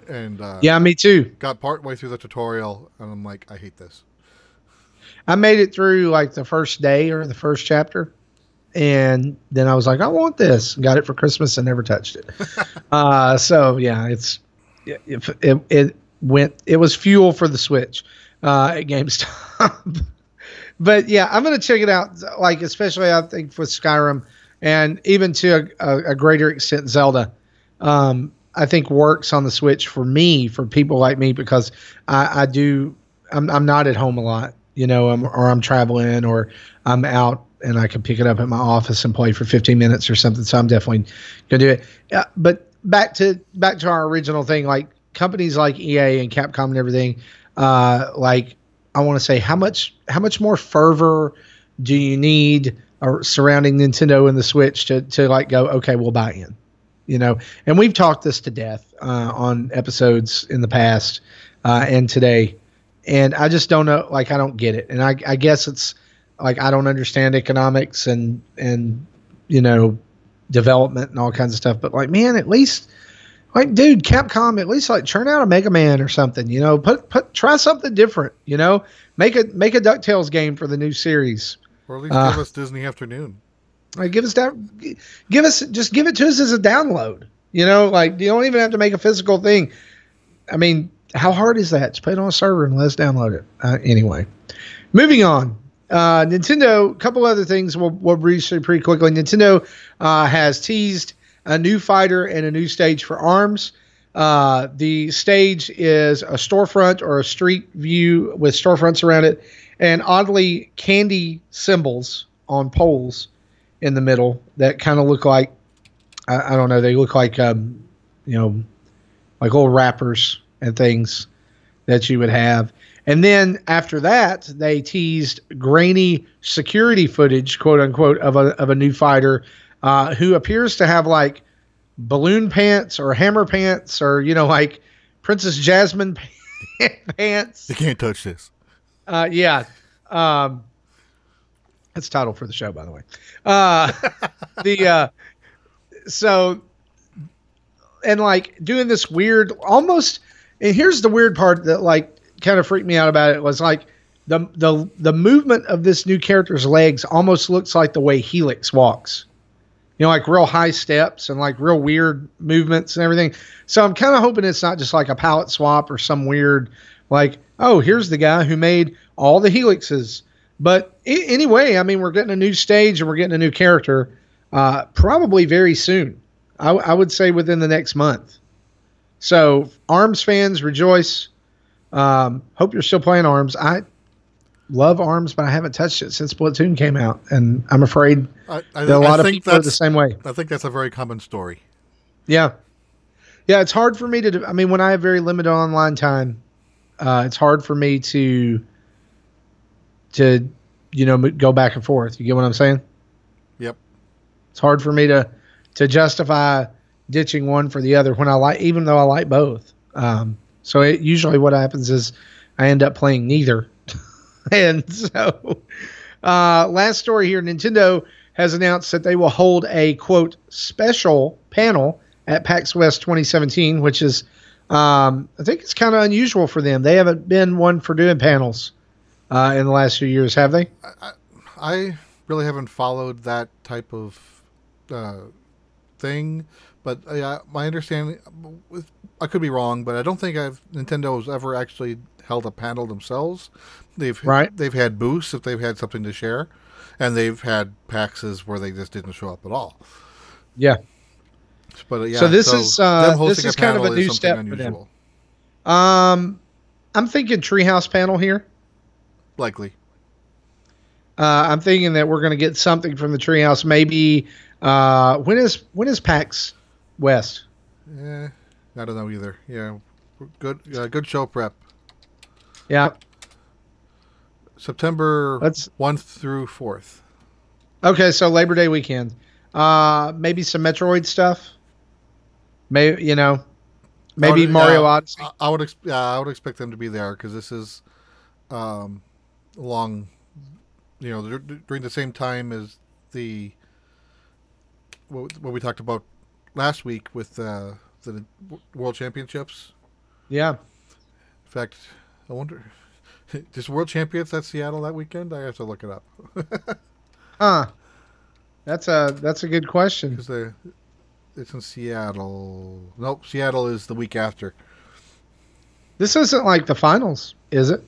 and yeah, me too. Got part way through the tutorial, and I'm like, I hate this. I made it through like the first day or the first chapter, and then I was like, I want this. Got it for Christmas and never touched it. So yeah, it was fuel for the Switch at GameStop. But yeah, I'm gonna check it out. Like especially I think with Skyrim, and even to a greater extent Zelda. I think works on the Switch for people like me, because I'm not at home a lot, or I'm traveling, or I'm out and I can pick it up at my office and play for 15 minutes or something. So I'm definitely gonna do it. But back to our original thing, like companies like EA and Capcom and everything, like I want to say, how much more fervor do you need surrounding Nintendo and the Switch to like go, okay, we'll buy in, and we've talked this to death on episodes in the past and today, and I just don't know, like I don't get it, and I guess it's like I don't understand economics and development and all kinds of stuff, but like, man, at least like, dude, Capcom, at least like churn out a Mega Man or something, try something different, make a DuckTales game for the new series. Or at least give us Disney Afternoon. Like give it to us as a download, like you don't even have to make a physical thing. I mean, how hard is that? Just put it on a server and let's download it. Anyway, moving on. Nintendo, a couple other things we'll reach through pretty quickly. Nintendo has teased a new fighter and a new stage for ARMS. The stage is a storefront or a street view with storefronts around it, and oddly candy symbols on poles in the middle that kind of look like, I don't know, they look like like little wrappers and things that you would have. And then after that, they teased grainy security footage, quote unquote, of a new fighter who appears to have like balloon pants or hammer pants or, like Princess Jasmine pants. They can't touch this. Yeah. That's the title for the show, by the way. So, and like doing this weird, almost, and here's the weird part that like kind of freaked me out about it was like the movement of this new character's legs almost looks like the way Helix walks. Like real high steps and like real weird movements and everything. So I'm kind of hoping it's not just like a palette swap or some weird, like, oh, here's the guy who made all the Helixes. But anyway, I mean, we're getting a new stage and we're getting a new character probably very soon. I would say within the next month. So ARMS fans, rejoice. Hope you're still playing ARMS. I love ARMS, but I haven't touched it since Splatoon came out, and I'm afraid that a lot of people are the same way. I think that's a very common story. Yeah. Yeah, it's hard for me to do. I mean, when I have very limited online time, it's hard for me to go back and forth. You get what I'm saying? Yep. It's hard for me to justify ditching one for the other even though I like both. So usually what happens is I end up playing neither. And so, last story here, Nintendo has announced that they will hold a, quote, special panel at PAX West 2017, which is, I think it's kind of unusual for them. They haven't been one for doing panels in the last few years, have they? I really haven't followed that type of thing, but my understanding, I could be wrong, but I don't think Nintendo has ever actually held a panel themselves. They've had booths if they've had something to share, and they've had PAXs where they just didn't show up at all. Yeah. But so this is kind of a new step unusual for them. I'm thinking Treehouse panel here. Likely. I'm thinking that we're going to get something from the Treehouse. Maybe when is PAX West? Yeah, I don't know either. Yeah, good show prep. Yeah. September 1st through 4th. Okay, so Labor Day weekend. Maybe some Metroid stuff. Maybe I maybe would, Mario Odyssey. I would expect them to be there because this is along, during the same time as the what we talked about last week with the World Championships. Yeah. In fact, I wonder, just World Champions at Seattle that weekend? I have to look it up. Huh. That's a good question. Because it's in Seattle. Nope, Seattle is the week after. This isn't like the finals, is it?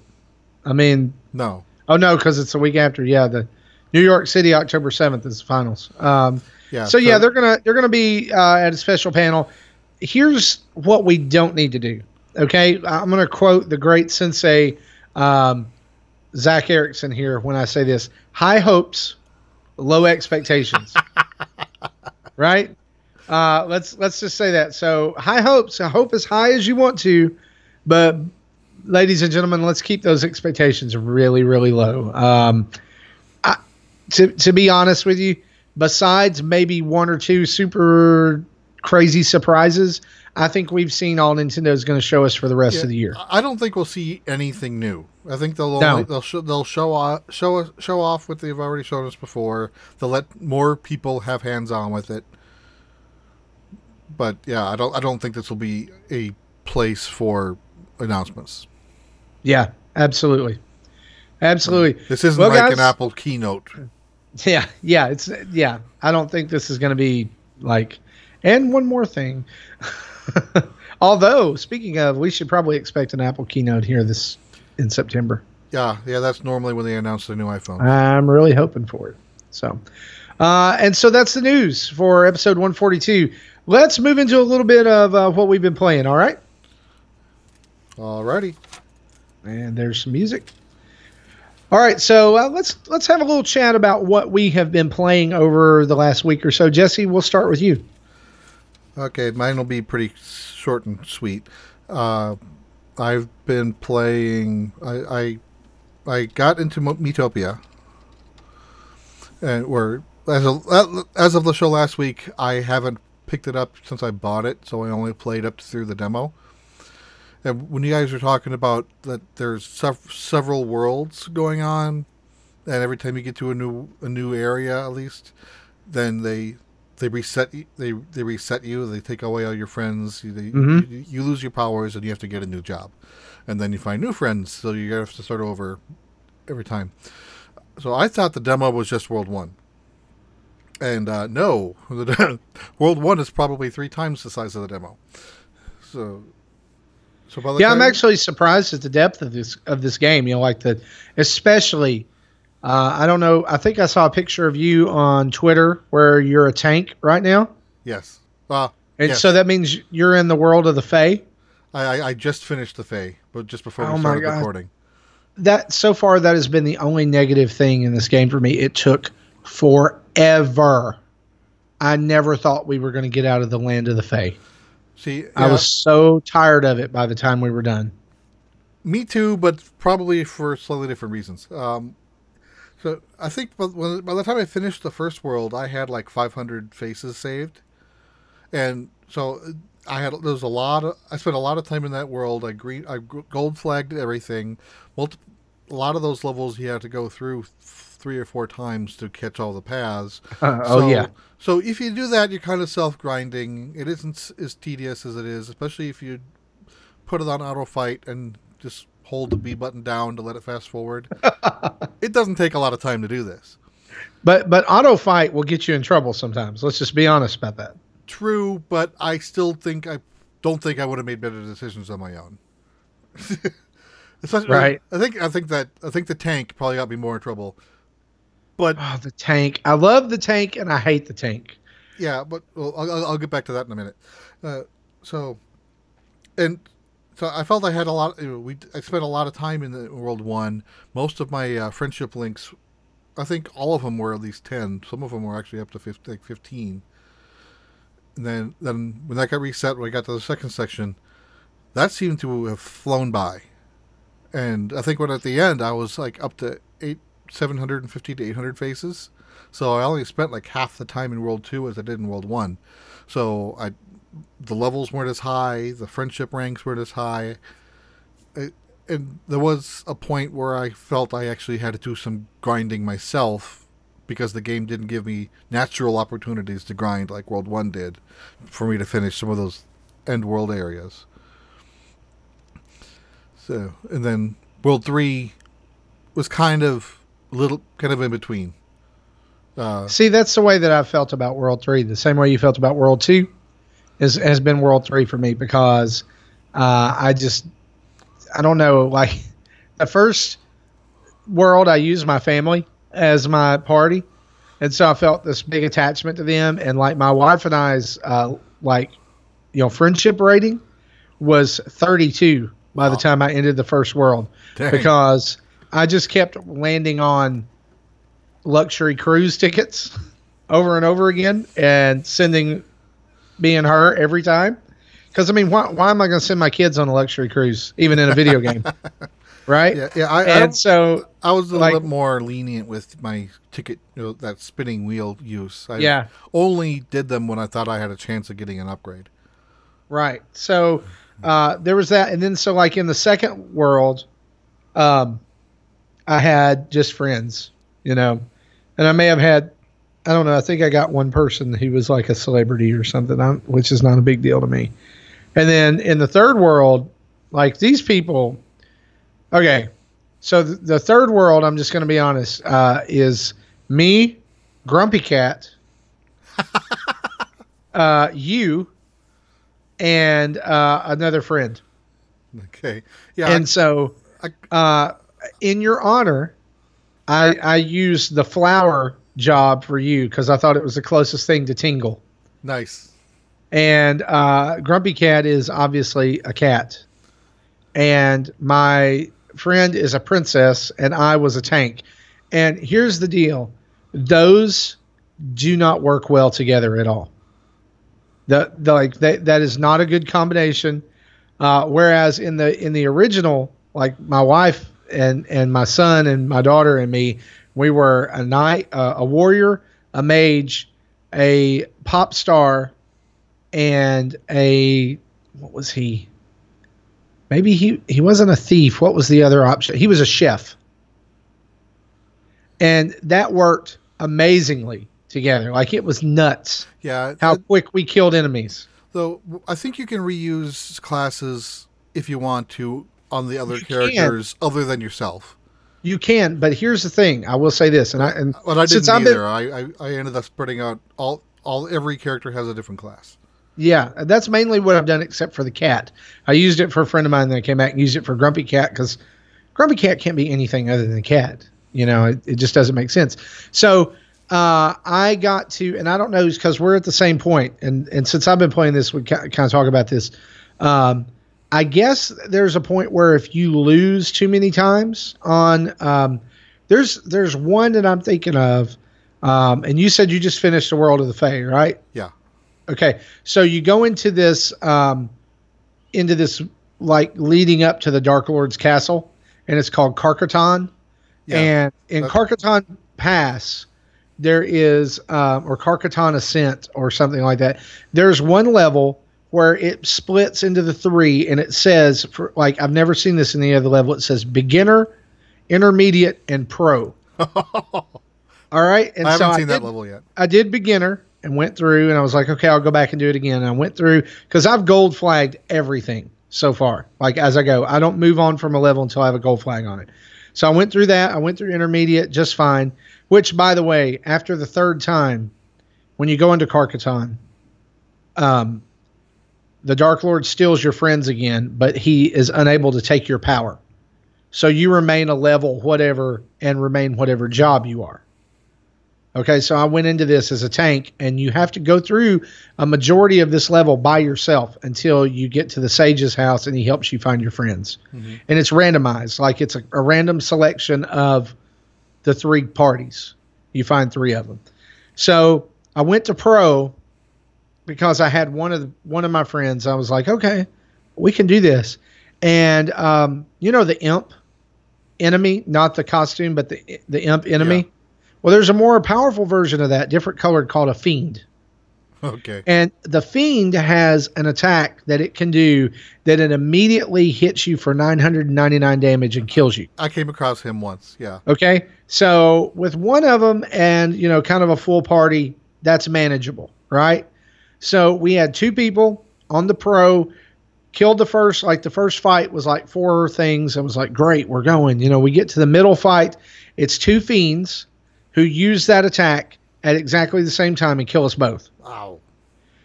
I mean, No. oh no, because it's the week after. Yeah, the New York City, October 7th is the finals. Yeah. So yeah, they're gonna be at a special panel. Here's what we don't need to do. Okay, I'm gonna quote the great sensei Zach Erickson here when I say this: high hopes, low expectations. Right? Let's just say that. So high hopes. I hope as high as you want to, but ladies and gentlemen, let's keep those expectations really, really low. To be honest with you, besides maybe one or two super crazy surprises, I think we've seen all Nintendo's going to show us for the rest of the year. I don't think we'll see anything new. I think they'll show off what they've already shown us before. They'll let more people have hands on with it. But yeah, I don't think this will be a place for announcements. Yeah, absolutely. This isn't like an Apple keynote. Yeah. I don't think this is going to be like. And one more thing. Although, speaking of, we should probably expect an Apple keynote here in September. Yeah, that's normally when they announce the new iPhone. I'm really hoping for it. So, and so that's the news for episode 142. Let's move into a little bit of what we've been playing. All right. Alrighty. And there's some music. All right, so let's have a little chat about what we have been playing over the last week or so. Jesse, we'll start with you. Okay, mine will be pretty short and sweet. I've been playing. I got into Miitopia, and as of the show last week, I haven't picked it up since I bought it, so I only played up through the demo. And when you guys were talking about that, there's several worlds going on, and every time you get to a new area, at least, then they reset you. They reset you. They take away all your friends. You lose your powers, and you have to get a new job, and then you find new friends. So you have to start over every time. So I thought the demo was just World 1. And no, World 1 is probably 3 times the size of the demo. So by the time, I'm actually surprised at the depth of this game. Especially, I don't know. I think I saw a picture of you on Twitter where you're a tank right now. Yes. And so that means you're in the world of the Fae. I just finished the Fae, but just before we started recording. So far, that has been the only negative thing in this game for me. It took forever. I never thought we were going to get out of the land of the Fae. See, I was so tired of it by the time we were done. Me too, but probably for slightly different reasons. So I think by the time I finished the first world, I had like 500 faces saved, and so I spent a lot of time in that world. I gold flagged everything. A lot of those levels you had to go through 3 or 4 times to catch all the paths. So if you do that, you're kind of self-grinding. It isn't as tedious as it is, especially if you put it on auto fight and just hold the B button down to let it fast forward. It doesn't take a lot of time to do this. But auto fight will get you in trouble sometimes. Let's just be honest about that. True, but I still don't think I would have made better decisions on my own. Right. I think the tank probably got me more in trouble. But the tank. I love the tank and I hate the tank. Yeah, but I'll get back to that in a minute. So I felt I had a lot. I spent a lot of time in the World 1. Most of my friendship links, I think all of them were at least 10. Some of them were actually up to 15. And then when that got reset, when I got to the second section, that seemed to have flown by. And I think at the end, I was like up to 750 to 800 faces. So I only spent like half the time in World 2 as I did in World 1. So the levels weren't as high, the friendship ranks weren't as high. And there was a point where I felt I actually had to do some grinding myself because the game didn't give me natural opportunities to grind like World 1 did for me to finish some of those end world areas. So, and then World 3 was kind of in between. See, that's the way that I felt about World 3. The same way you felt about World 2 has been World 3 for me, because I don't know, like the first world I used my family as my party, and so I felt this big attachment to them, and like my wife and I's friendship rating was 32 by the time I ended the first world. Dang. Because I just kept landing on luxury cruise tickets over and over again and sending me and her every time. Because, I mean, why am I going to send my kids on a luxury cruise, even in a video game? Right? Yeah. I was a little bit more lenient with my ticket, that spinning wheel use. I only did them when I thought I had a chance of getting an upgrade. Right. So there was that. And then, so like in the second world, I had just friends, and I may have had, I don't know, I think I got one person who was like a celebrity or something, which is not a big deal to me. And then in the third world, like these people, okay, so the third world, I'm just going to be honest, is me, Grumpy Cat, you, and another friend. Okay. Yeah. And so in your honor, I used the flower job for you because I thought it was the closest thing to Tingle. Nice. And Grumpy Cat is obviously a cat. And my friend is a princess, and I was a tank. And here's the deal. Those do not work well together at all. That is not a good combination. Whereas in the original, like my wife and my son and my daughter and me, we were a knight, a warrior, a mage, a pop star, and what was he? Maybe he wasn't a thief. What was the other option? He was a chef. And that worked amazingly together. Like it was nuts. Yeah. How quick we killed enemies. Though I think you can reuse classes if you want to on the other characters other than yourself. You can, but here's the thing. I will say this, and I didn't either. I ended up spreading out every character has a different class. Yeah, that's mainly what I've done, except for the cat. I used it for a friend of mine, then I came back and used it for Grumpy Cat because Grumpy Cat can't be anything other than a cat. It just doesn't make sense. So I got to, and I don't know, because we're at the same point, and since I've been playing this, we kind of talk about this. I guess there's a point where if you lose too many times on, there's one that I'm thinking of, and you said you just finished the World of the Fae, right? Yeah. Okay, so you go into this like leading up to the Dark Lord's castle, and it's called Carcaton. Yeah, and in Carcaton Pass, there is or Carcaton Ascent or something like that. There's one level where it splits into the three, and it says, I've never seen this in any other level. It says beginner, intermediate, and pro. All right, and I haven't seen that level yet. I did beginner and went through, and I was like, okay, I'll go back and do it again. And I went through because I've gold flagged everything so far. Like as I go, I don't move on from a level until I have a gold flag on it. So I went through that. I went through intermediate just fine. Which, by the way, after the third time, when you go into Carcaton, the Dark Lord steals your friends again, but he is unable to take your power. So you remain a level whatever and remain whatever job you are. Okay, so I went into this as a tank, and you have to go through a majority of this level by yourself until you get to the Sage's house, and he helps you find your friends. Mm-hmm. And it's randomized. Like it's a random selection of the three parties. You find three of them. So I went to Pro because I had one of my friends. I was like, okay, we can do this. And the imp enemy, not the costume, but the imp enemy. Yeah. Well, there's a more powerful version of that, different colored, called a fiend. Okay. And the Fiend has an attack that it can do that it immediately hits you for 999 damage and kills you. I came across him once. Yeah. Okay. So with one of them and, kind of a full party, that's manageable, right? So we had two people on the pro, killed the first fight was like four things. It was like, great, we're going. We get to the middle fight. It's two fiends who use that attack at exactly the same time and kill us both. Wow.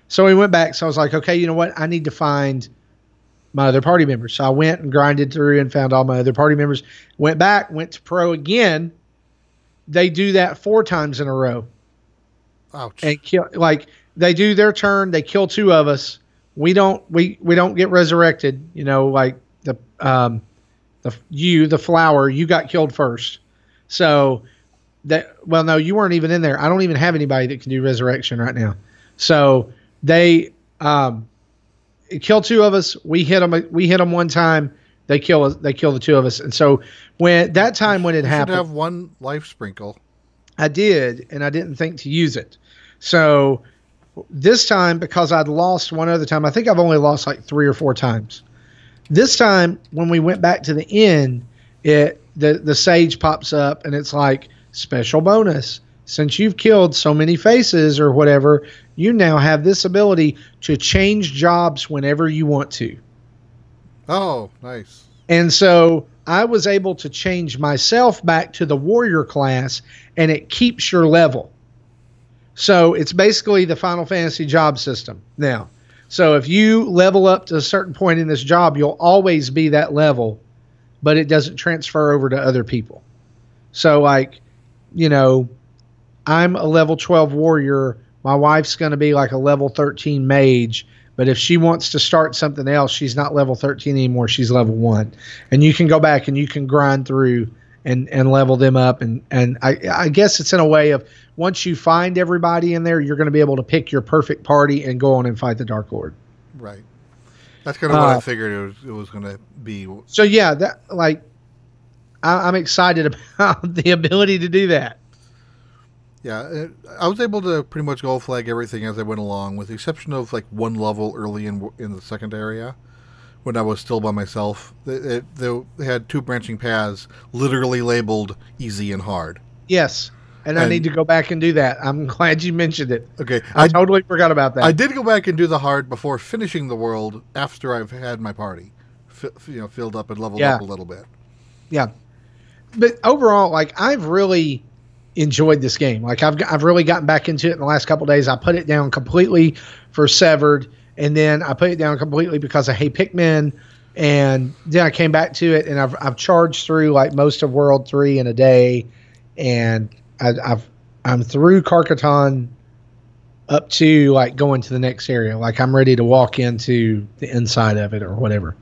So we went back. So I was like, okay, you know what? I need to find my other party members. So I went and grinded through and found all my other party members. Went back, went to pro again. They do that 4 times in a row. Ouch. And kill, they do their turn. They kill 2 of us. We don't get resurrected. Like the flower, you got killed first. So no, you weren't even in there. I don't even have anybody that can do resurrection right now. So they kill 2 of us. We hit them one time. They kill us. They kill the 2 of us. And so when it happened, have one life sprinkle. I did, and I didn't think to use it. So this time, because I'd lost one other time, I think I've only lost like 3 or 4 times. This time, when we went back to the inn, the sage pops up, and it's like, special bonus. Since you've killed so many faces or whatever, you now have this ability to change jobs whenever you want to. Oh, nice. And so I was able to change myself back to the warrior class, and it keeps your level. So it's basically the Final Fantasy job system now. So if you level up to a certain point in this job, you'll always be that level, but it doesn't transfer over to other people. So I'm a level 12 warrior. My wife's going to be like a level 13 mage. But if she wants to start something else, she's not level 13 anymore. She's level 1. And you can go back and you can grind through and level them up. And I guess it's in a way of once you find everybody in there, you're going to be able to pick your perfect party and go on and fight the Dark Lord. Right. That's kind of what I figured it was going to be. So, yeah, I'm excited about the ability to do that. Yeah, I was able to pretty much gold flag everything as I went along, with the exception of like one level early in the second area, when I was still by myself. They had 2 branching paths, literally labeled easy and hard. Yes, and I need to go back and do that. I'm glad you mentioned it. Okay, I totally forgot about that. I did go back and do the hard before finishing the world after I've had my party, filled up and leveled up a little bit. Yeah, but overall, I've really enjoyed this game. I've really gotten back into it in the last couple of days. I put it down completely for Severed, and then I put it down completely because I hate Pikmin, and then I came back to it, and I've charged through most of World 3 in a day, and I'm through Carcaton up to going to the next area. I'm ready to walk into the inside of it or whatever.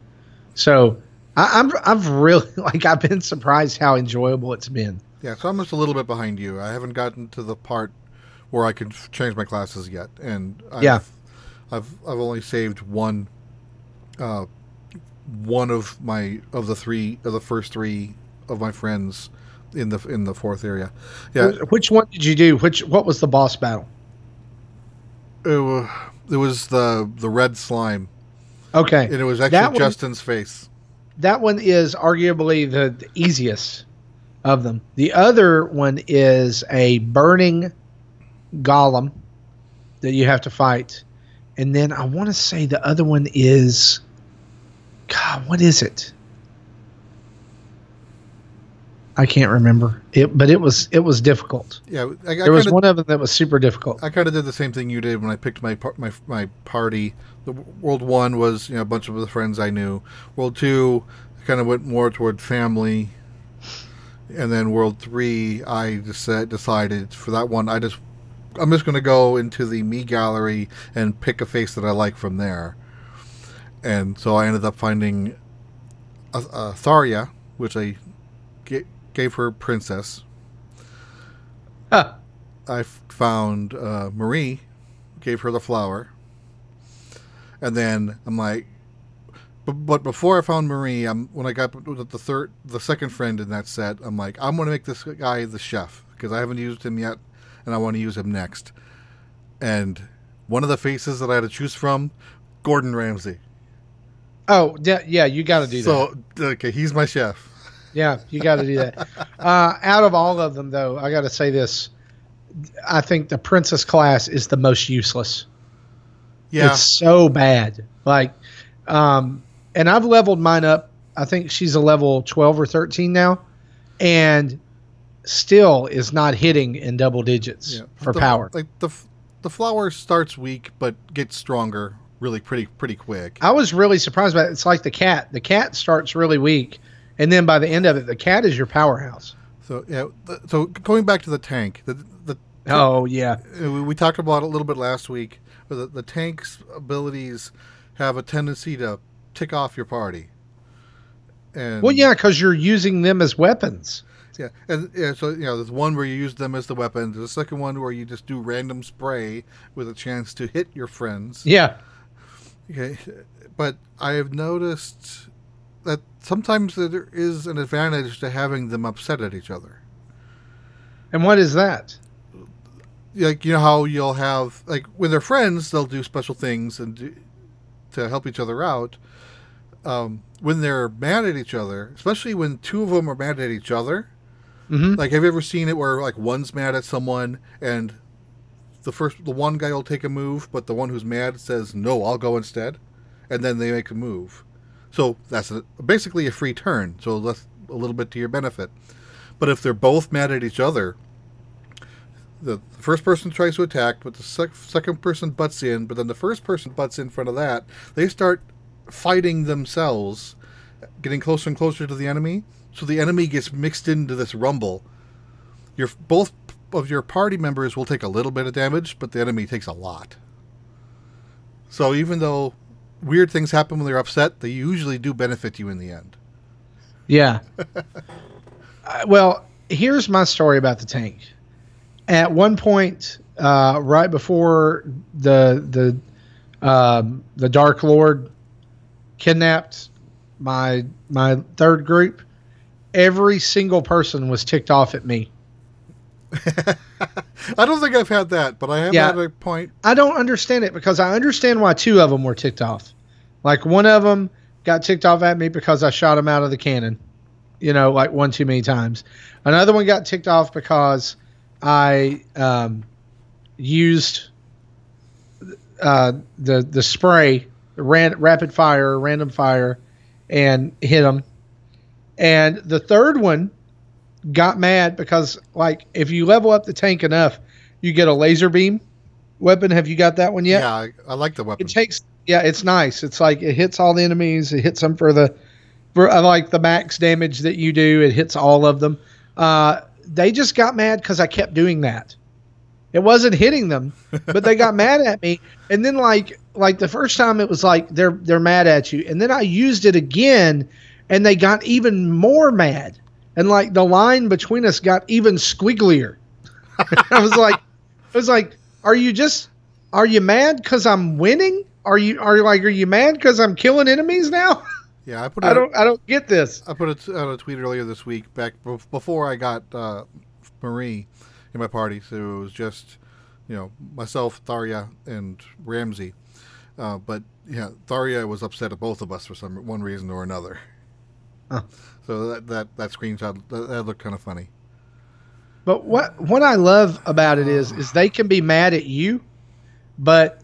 So I've really I've been surprised how enjoyable it's been. Yeah, so I'm just a little bit behind you. I haven't gotten to the part where I can change my classes yet, and I've only saved one of the first 3 of my friends in the 4th area. Yeah, which one did you do? What was the boss battle? It was the red slime. Okay, and it was actually Justin's face. That one is arguably the easiest of them. The other one is a burning golem that you have to fight. And then I want to say the other one is, God, what is it? I can't remember it, but it was difficult. Yeah, there was one of them that was super difficult. I kind of did the same thing you did when I picked my party. The World 1 was a bunch of the friends I knew. World 2 kind of went more toward family. And then World 3, I just decided for that one, I'm just going to go into the me gallery and pick a face that I like from there. And so I ended up finding Tharia, which I gave her princess. I found Marie, gave her the flower. And then I'm like, but before I found Marie, when I got the second friend in that set, I'm like, I'm going to make this guy the chef because I haven't used him yet, and I want to use him next. And one of the faces that I had to choose from, Gordon Ramsay. Oh, yeah, you got to do that. So, okay, he's my chef. Yeah, you got to do that. Out of all of them, though, I got to say this. I think the princess class is the most useless. Yeah. It's so bad. Like, and I've leveled mine up. I think she's a level 12 or 13 now, and still is not hitting in double digits for power. Like the flower starts weak, but gets stronger really pretty quick. I was really surprised by it. It's like the cat. The cat starts really weak, and then by the end of it, the cat is your powerhouse. So yeah. So going back to the tank, oh yeah, we talked about it a little bit last week. The tank's abilities have a tendency to tick off your party. And well, yeah, because you're using them as weapons. Yeah, and so there's one where you use them as the weapon. There's a second one where you just do random spray with a chance to hit your friends. Yeah. Okay, but I have noticed that sometimes there is an advantage to having them upset at each other. And what is that? Like, you know how you'll have, like, when they're friends, they'll do special things to help each other out. When they're mad at each other, especially when two of them are mad at each other, like, have you ever seen it where, like, one's mad at someone and the one guy will take a move, but the one who's mad says, no, I'll go instead, and then they make a move. So that's basically a free turn, so that's a little bit to your benefit. But if they're both mad at each other, the first person tries to attack, but the second person butts in, but then the first person butts in front of that, they start fighting themselves, getting closer and closer to the enemy, so the enemy gets mixed into this rumble. Both of your party members will take a little bit of damage, but the enemy takes a lot. So even though weird things happen when they're upset, they usually do benefit you in the end. Yeah. Well, here's my story about the tank. At one point, right before the Dark Lord kidnapped my third group, every single person was ticked off at me. I don't think I've had that, but I have had a point. I don't understand it because I understand why two of them were ticked off. Like, one of them got ticked off at me because I shot him out of the cannon, like one too many times. Another one got ticked off because I used the spray, rapid fire, random fire, and hit him. And the third one got mad because, like, if you level up the tank enough, you get a laser beam weapon. Have you got that one yet? Yeah, I like the weapon. It's nice. It's like it hits all the enemies. It hits them for like the max damage that you do. It hits all of them. They just got mad because I kept doing that. It wasn't hitting them, but they got mad at me. And then like the first time it was like they're mad at you, and then I used it again, and they got even more mad. And like the line between us got even squigglier. I was like, are you mad because I'm winning? Are you mad because I'm killing enemies now? Yeah, I don't get this. I put out a tweet earlier this week, back before I got Marie in my party. So it was just, myself, Tharia, and Ramsey. But yeah, Tharia was upset at both of us for one reason or another. Huh. So that screenshot that looked kind of funny. But what I love about it is they can be mad at you, but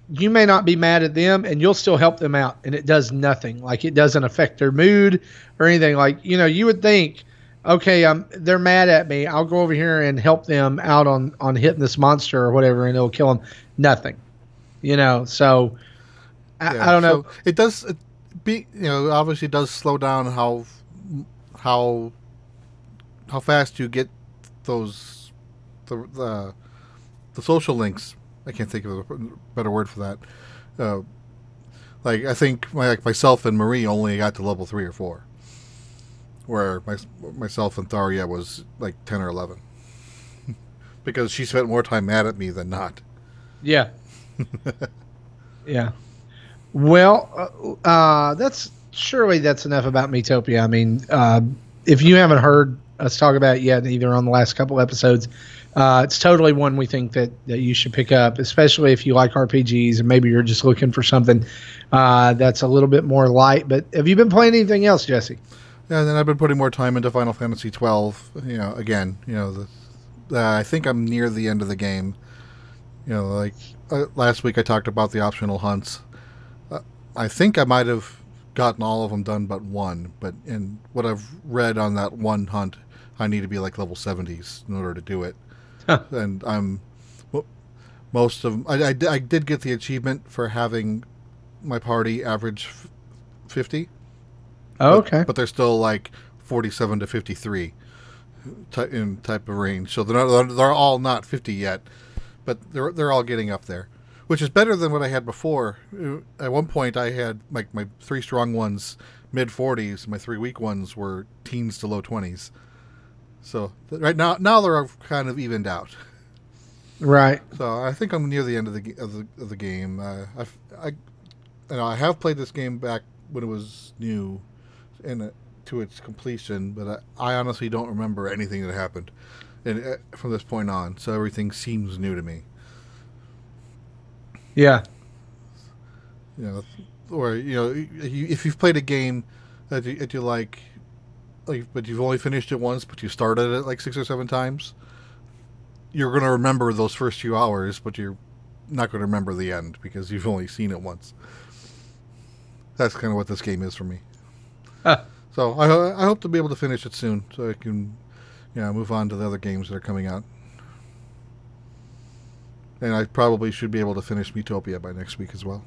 you may not be mad at them, and you'll still help them out, and it does nothing. Like, it doesn't affect their mood or anything. Like, you would think, okay, they're mad at me. I'll go over here and help them out on hitting this monster or whatever, and it'll kill them. Nothing. So I don't know. So it does. Obviously, it does slow down how fast you get the social links. I can't think of a better word for that. I think myself and Marie only got to level 3 or 4, where myself and Tharia was like 10 or 11, because she spent more time mad at me than not. Yeah. Yeah. Well, that's enough about Miitopia. I mean, if you haven't heard us talk about it yet, either on the last couple episodes. It's totally one we think that you should pick up, especially if you like RPGs and maybe you're just looking for something that's a little bit more light. But have you been playing anything else, Jesse? Yeah, and then I've been putting more time into Final Fantasy 12. Again, I think I'm near the end of the game. Like last week I talked about the optional hunts. I think I might have gotten all of them done but one. But in what I've read on that one hunt, I need to be like level 70s in order to do it. Huh. And I'm most of I did get the achievement for having my party average 50. Oh, okay. But they're still like 47 to 53 in type of range. So they're all not 50 yet, but they're all getting up there, which is better than what I had before. At one point, I had like my 3 strong ones mid 40s, my 3 weak ones were teens to low 20s. So right now they're kind of evened out. Right. So I think I'm near the end of the game. I have played this game back when it was new, to its completion, but I honestly don't remember anything that happened, from this point on. So everything seems new to me. Yeah. If you've played a game that you like, but you've only finished it once, but you started it like 6 or 7 times, you're going to remember those first few hours, but you're not going to remember the end because you've only seen it once. That's kind of what this game is for me. Huh. So I hope to be able to finish it soon, so I can, move on to the other games that are coming out. And I probably should be able to finish Miitopia by next week as well.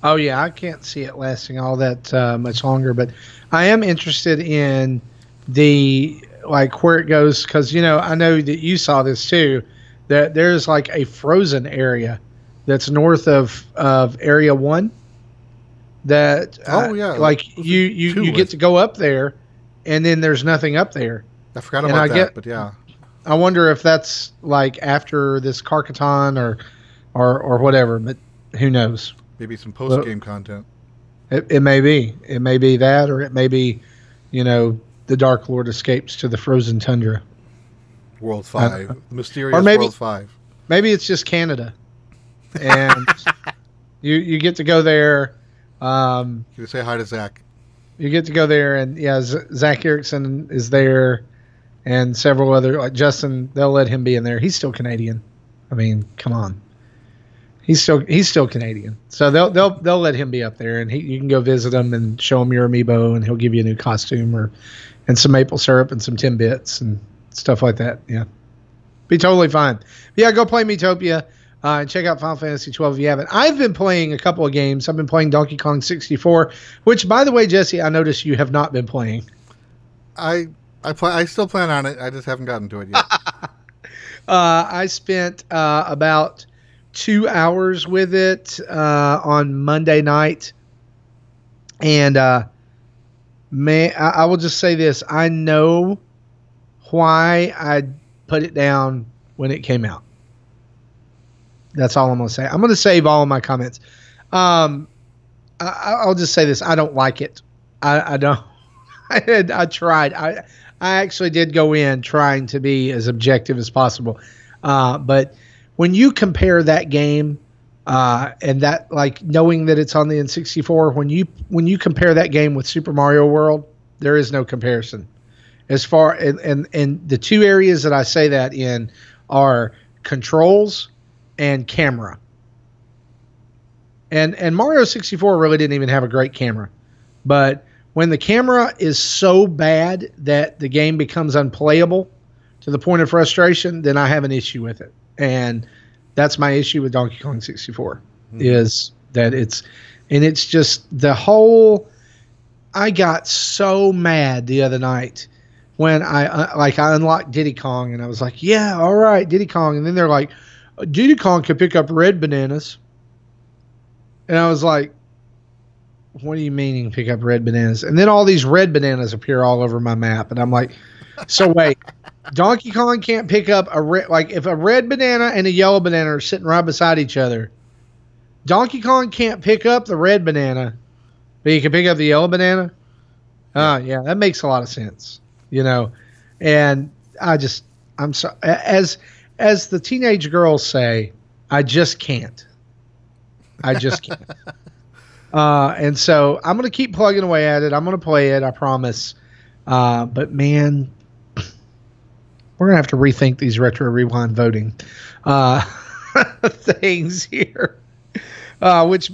Oh yeah, I can't see it lasting all that much longer, but I am interested in where it goes, because I know that you saw this too. That there's like a frozen area that's north of Area 1. That you get to go up there, and then there's nothing up there. I forgot about that, but yeah. I wonder if that's like after this Carcaton or whatever, but who knows? Maybe some post-game content. It may be. It may be that, or it may be, the Dark Lord escapes to the frozen tundra. World 5. The mysterious World 5. Maybe it's just Canada. And you get to go there. You say hi to Zach. You get to go there, and Zach Erickson is there, and several other, like Justin. They'll let him be in there. He's still Canadian. I mean, come on. He's still Canadian, so they'll let him be up there, and you can go visit him and show him your amiibo, and he'll give you a new costume and some maple syrup and some Timbits and stuff like that. Yeah, be totally fine. But yeah, go play Miitopia. And check out Final Fantasy 12 if you haven't. I've been playing a couple of games. I've been playing Donkey Kong 64, which, by the way, Jesse, I noticed you have not been playing. I still plan on it. I just haven't gotten to it yet. I spent about 2 hours with it on Monday night. And I will just say this. I know why I put it down when it came out. That's all I'm going to say. I'm going to save all of my comments. I'll just say this. I don't like it. I don't. I tried. I actually did go in trying to be as objective as possible. But when you compare that game and that, like, knowing that it's on the N64, when you compare that game with Super Mario World, there is no comparison. As far and the two areas that I say that in are controls and camera. And Mario 64 really didn't even have a great camera. But when the camera is so bad that the game becomes unplayable to the point of frustration, then I have an issue with it. And that's my issue with Donkey Kong 64, is that it's just the whole. I got so mad the other night when I unlocked Diddy Kong, and I was like, yeah, all right, Diddy Kong. And then they're like, Diddy Kong can pick up red bananas. And I was like, what do you mean you can pick up red bananas? And then all these red bananas appear all over my map. And I'm like, so wait, Donkey Kong can't pick up if a red banana and a yellow banana are sitting right beside each other, Donkey Kong can't pick up the red banana, but he can pick up the yellow banana? Yeah, that makes a lot of sense. And I'm so, as the teenage girls say, I just can't. I just can't. And so I'm going to keep plugging away at it. I'm going to play it, I promise. But man, we're going to have to rethink these Retro Rewind voting things here. Which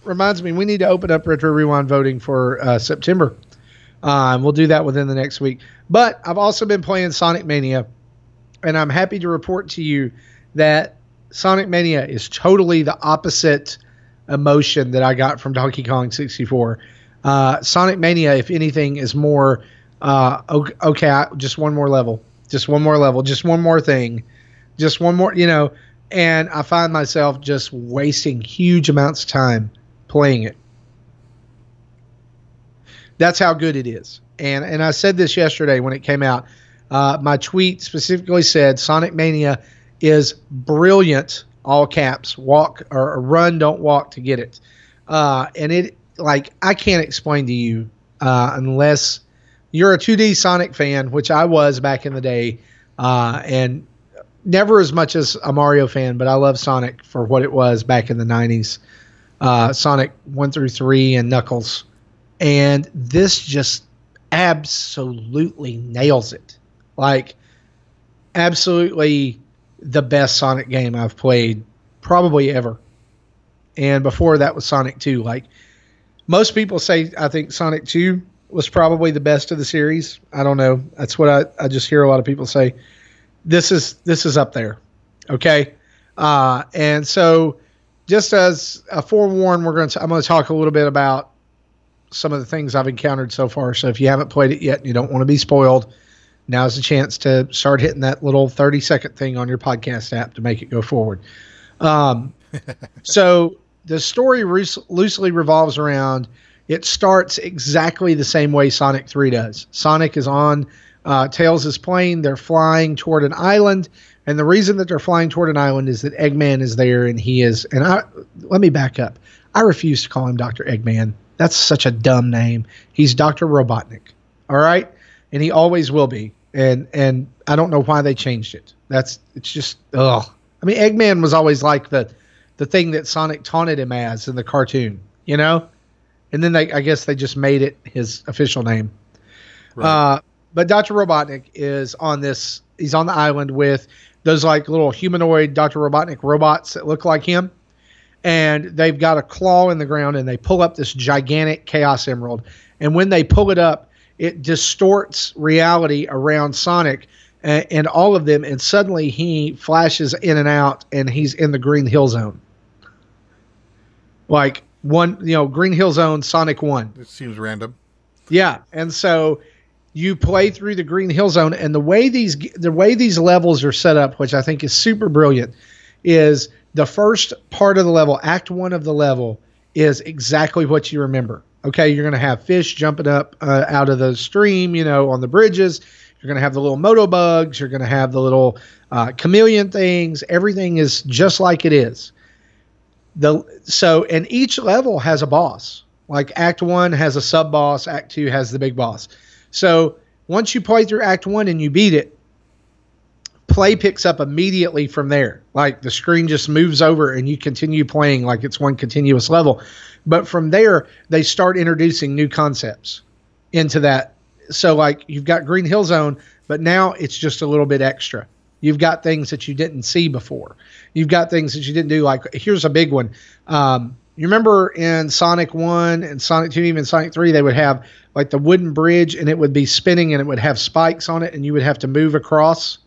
reminds me, we need to open up Retro Rewind voting for September. And we'll do that within the next week. But I've also been playing Sonic Mania, and I'm happy to report to you that Sonic Mania is totally the opposite emotion that I got from Donkey Kong 64. Sonic Mania, if anything, is more, okay, just one more level, just one more level, just one more thing, just one more, and I find myself just wasting huge amounts of time playing it. That's how good it is. And I said this yesterday when it came out. My tweet specifically said Sonic Mania is brilliant, all caps, walk or run, don't walk to get it. And it, like, I can't explain to you unless you're a 2D Sonic fan, which I was back in the day, and never as much as a Mario fan, but I love Sonic for what it was back in the 90s. Sonic 1 through 3 and Knuckles. And this just absolutely nails it. Like, absolutely the best Sonic game I've played probably ever. And before that was Sonic 2. Like, most people say, I think Sonic 2 was probably the best of the series. I don't know. That's what I just hear a lot of people say. This is up there. Okay. And so just as a forewarn, I'm going to talk a little bit about some of the things I've encountered so far. So if you haven't played it yet and you don't want to be spoiled, now's the chance to start hitting that little 30-second thing on your podcast app to make it go forward. So the story loosely revolves around, it starts exactly the same way Sonic 3 does. Sonic is on Tails' plane. They're flying toward an island. And the reason that they're flying toward an island is that Eggman is there, and let me back up. I refuse to call him Dr. Eggman. That's such a dumb name. He's Dr. Robotnik. All right? And he always will be. And I don't know why they changed it. It's just, ugh. I mean, Eggman was always like the thing that Sonic taunted him as in the cartoon, And then I guess they just made it his official name. Right. But Dr. Robotnik is he's on the island with those like little humanoid Dr. Robotnik robots that look like him. And they've got a claw in the ground, and they pull up this gigantic Chaos Emerald. And when they pull it up, it distorts reality around Sonic and all of them. And suddenly he flashes in and out, and he's in the Green Hill Zone. Like Green Hill Zone, Sonic 1. It seems random. Yeah. And so you play through the Green Hill Zone, and the way these levels are set up, which I think is super brilliant, is the first part of the level, Act 1 of the level, is exactly what you remember. Okay, you're going to have fish jumping up out of the stream, on the bridges. You're going to have the little motobugs. You're going to have the little chameleon things. Everything is just like it is. And each level has a boss. Like Act 1 has a sub-boss. Act 2 has the big boss. So once you play through Act 1 and you beat it, play picks up immediately from there. Like the screen just moves over and you continue playing like it's one continuous level. But from there, they start introducing new concepts into that. So like you've got Green Hill Zone, but now it's just a little bit extra. You've got things that you didn't see before. You've got things that you didn't do. Like here's a big one. You remember in Sonic 1 and Sonic 2, even Sonic 3, they would have like the wooden bridge, and it would be spinning, and it would have spikes on it, and you would have to move across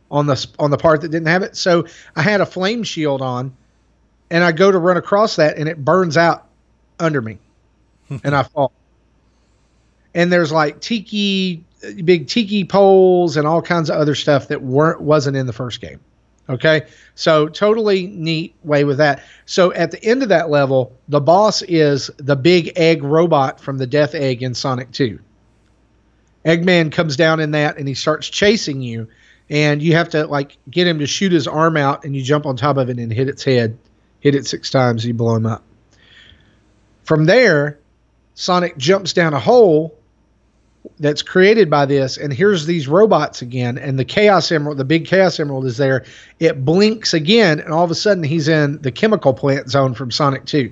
on the part that didn't have it. So I had a flame shield on, and I go to run across that, and it burns out under me, and I fall. And there's like big tiki poles and all kinds of other stuff that wasn't in the first game. Okay, so totally neat way with that. So at the end of that level, the boss is the big egg robot from the Death Egg in Sonic 2. Eggman comes down in that, and he starts chasing you. And you have to like get him to shoot his arm out, and you jump on top of it and hit its head, hit it 6 times, you blow him up. From there, Sonic jumps down a hole that's created by this, and here's these robots again, and the Chaos Emerald, the big Chaos Emerald is there. It blinks again, and all of a sudden he's in the chemical plant zone from Sonic 2.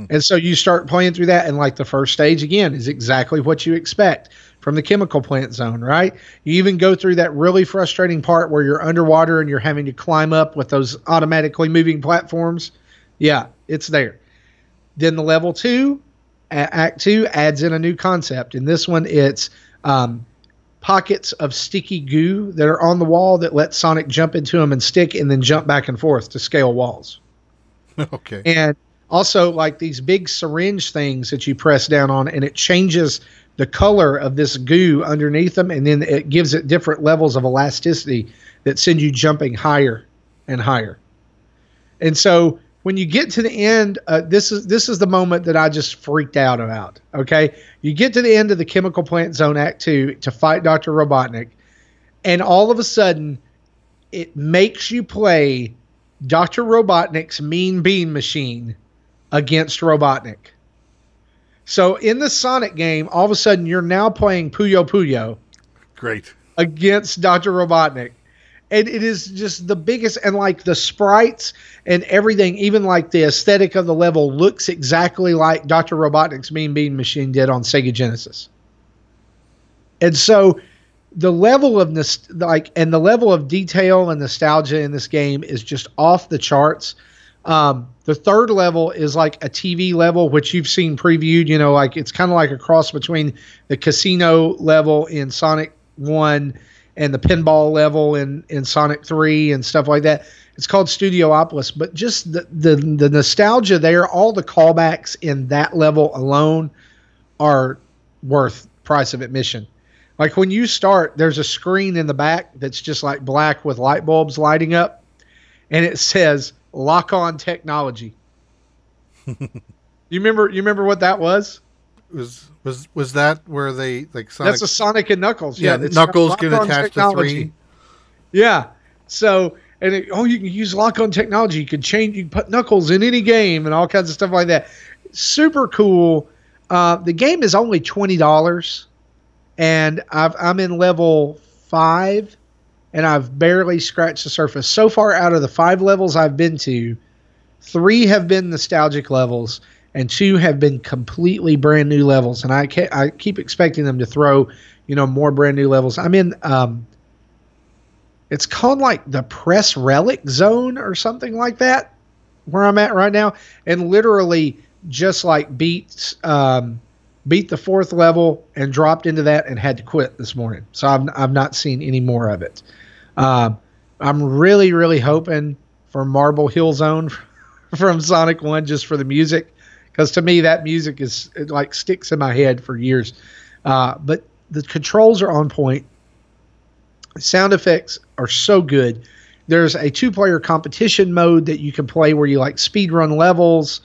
And so you start playing through that, and like the first stage again is exactly what you expect from the chemical plant zone, right? You even go through that really frustrating part where you're underwater and you're having to climb up with those automatically moving platforms. Yeah, it's there. Then the level 2, Act 2 adds in a new concept. In this one, it's pockets of sticky goo that are on the wall that let Sonic jump into them and stick and then jump back and forth to scale walls. Okay. And also like these big syringe things that you press down on, and it changes the color of this goo underneath them, and then it gives it different levels of elasticity that send you jumping higher and higher. And so when you get to the end, this is the moment that I just freaked out about. Okay, you get to the end of the chemical plant zone, Act 2, to fight Dr. Robotnik, and all of a sudden, it makes you play Dr. Robotnik's Mean Bean Machine against Robotnik. So in the Sonic game, all of a sudden, you're now playing Puyo Puyo. Great. Against Dr. Robotnik. And it is just the biggest, and like the sprites and everything, even like the aesthetic of the level looks exactly like Dr. Robotnik's Mean Bean Machine did on Sega Genesis. And so the level of the level of detail and nostalgia in this game is just off the charts. The third level is like a TV level, which you've seen previewed, you know, like it's kind of like a cross between the casino level in Sonic 1 and the pinball level in Sonic 3 and stuff like that. It's called Studiopolis, but just the nostalgia there, all the callbacks in that level alone are worth price of admission. Like when you start, there's a screen in the back that's just like black with light bulbs lighting up, and it says Lock On Technology. You remember what that was? Was that where they like Sonic? That's a Sonic and Knuckles. Yeah, Knuckles can attach to 3. Yeah. So you can use Lock On Technology. You can put Knuckles in any game and all kinds of stuff like that. Super cool. The game is only $20, and I'm in level 5, and I've barely scratched the surface. So far, out of the 5 levels I've been to, 3 have been nostalgic levels, and 2 have been completely brand new levels. And I keep expecting them to throw, more brand new levels. I'm in, it's called like the Press Relic Zone or something like that, where I'm at right now, and literally just like beat the 4th level and dropped into that and had to quit this morning. So I've not seen any more of it. I'm really, really hoping for Marble Hill Zone from Sonic 1 just for the music, because to me that music it like sticks in my head for years. But the controls are on point. Sound effects are so good. There's a 2-player competition mode that you can play where you like speed run levels.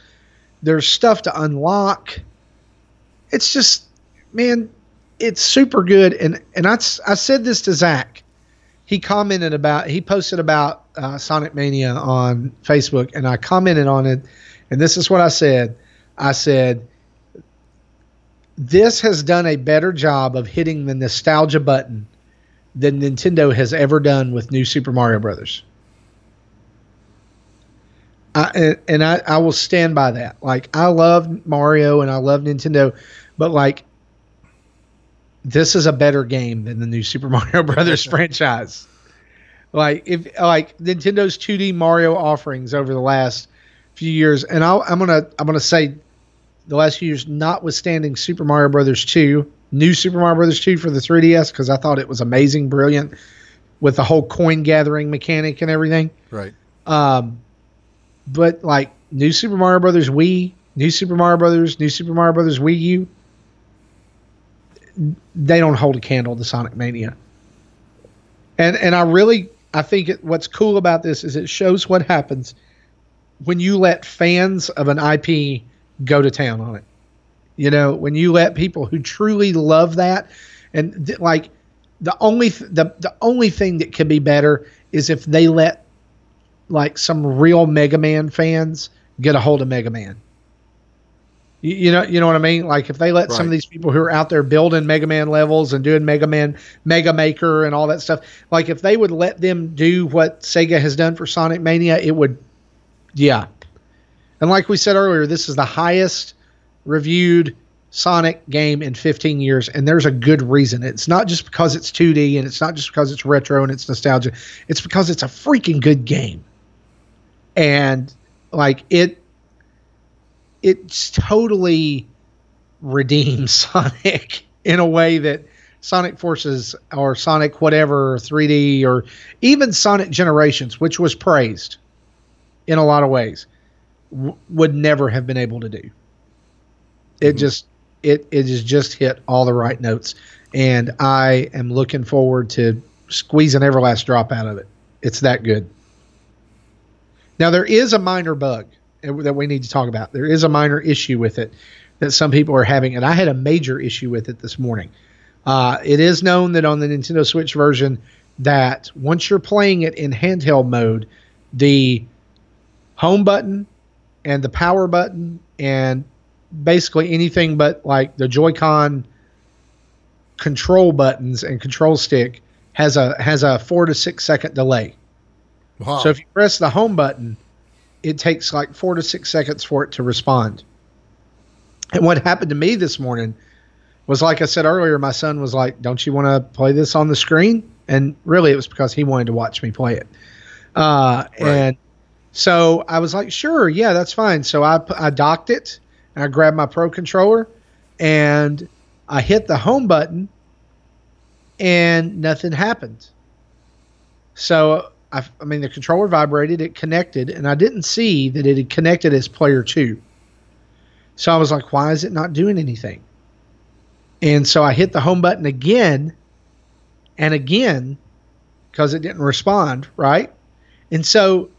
There's stuff to unlock. It's just, man, it's super good. And I said this to Zach. He posted about Sonic Mania on Facebook, and I commented on it. And this is what I said. I said, this has done a better job of hitting the nostalgia button than Nintendo has ever done with New Super Mario Brothers. I will stand by that. Like, I love Mario and I love Nintendo, but like, this is a better game than the New Super Mario Brothers franchise. Like, if like Nintendo's 2D Mario offerings over the last few years, and I'm gonna say the last few years, notwithstanding Super Mario Brothers 2, New Super Mario Brothers 2 for the 3DS, because I thought it was amazing, brilliant, with the whole coin gathering mechanic and everything. Right. But like New Super Mario Brothers Wii, New Super Mario Brothers Wii U, they don't hold a candle to Sonic Mania. And I think what's cool about this is it shows what happens when you let fans of an IP go to town on it. When you let people who truly love that, and the only thing that could be better is if they let like some real Mega Man fans get a hold of Mega Man. You know what I mean? Like if they let some of these people who are out there building Mega Man levels and doing Mega Maker and all that stuff, like if they would let them do what Sega has done for Sonic Mania, it would, yeah. And like we said earlier, this is the highest reviewed Sonic game in 15 years, and there's a good reason. It's not just because it's 2D, and it's not just because it's retro and it's nostalgia. It's because it's a freaking good game. And like it's totally redeems Sonic in a way that Sonic Forces or Sonic whatever 3D or even Sonic Generations, which was praised in a lot of ways, would never have been able to do. It just it has just hit all the right notes, and I am looking forward to squeezing every last drop out of it. It's that good. Now there is a minor bug that we need to talk about. There is a minor issue with it that some people are having, and I had a major issue with it this morning. It is known that on the Nintendo Switch version that once you're playing it in handheld mode, the home button and the power button and basically anything but like the Joy-Con control buttons and control stick has a 4 to 6 second delay. Wow. So if you press the home button, it takes like 4 to 6 seconds for it to respond. And what happened to me this morning was, like I said earlier, my son was like, "Don't you want to play this on the screen?" And really it was because he wanted to watch me play it. Right. And so I was like, "Sure, yeah, that's fine." So I docked it and I grabbed my Pro Controller and I hit the home button and nothing happened. So I mean, the controller vibrated, it connected, and I didn't see that it had connected as player 2. So I was like, why is it not doing anything? And so I hit the home button again and again because it didn't respond, right? And so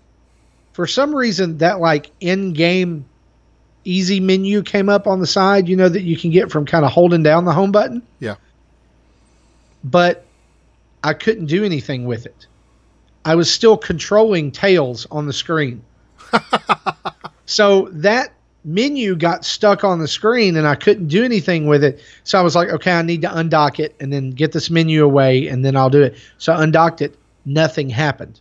for some reason that like in-game easy menu came up on the side, you know, that you can get from kind of holding down the home button. Yeah. But I couldn't do anything with it. I was still controlling Tails on the screen. So that menu got stuck on the screen and I couldn't do anything with it. So I was like, okay, I need to undock it and then get this menu away and then I'll do it. So I undocked it. Nothing happened.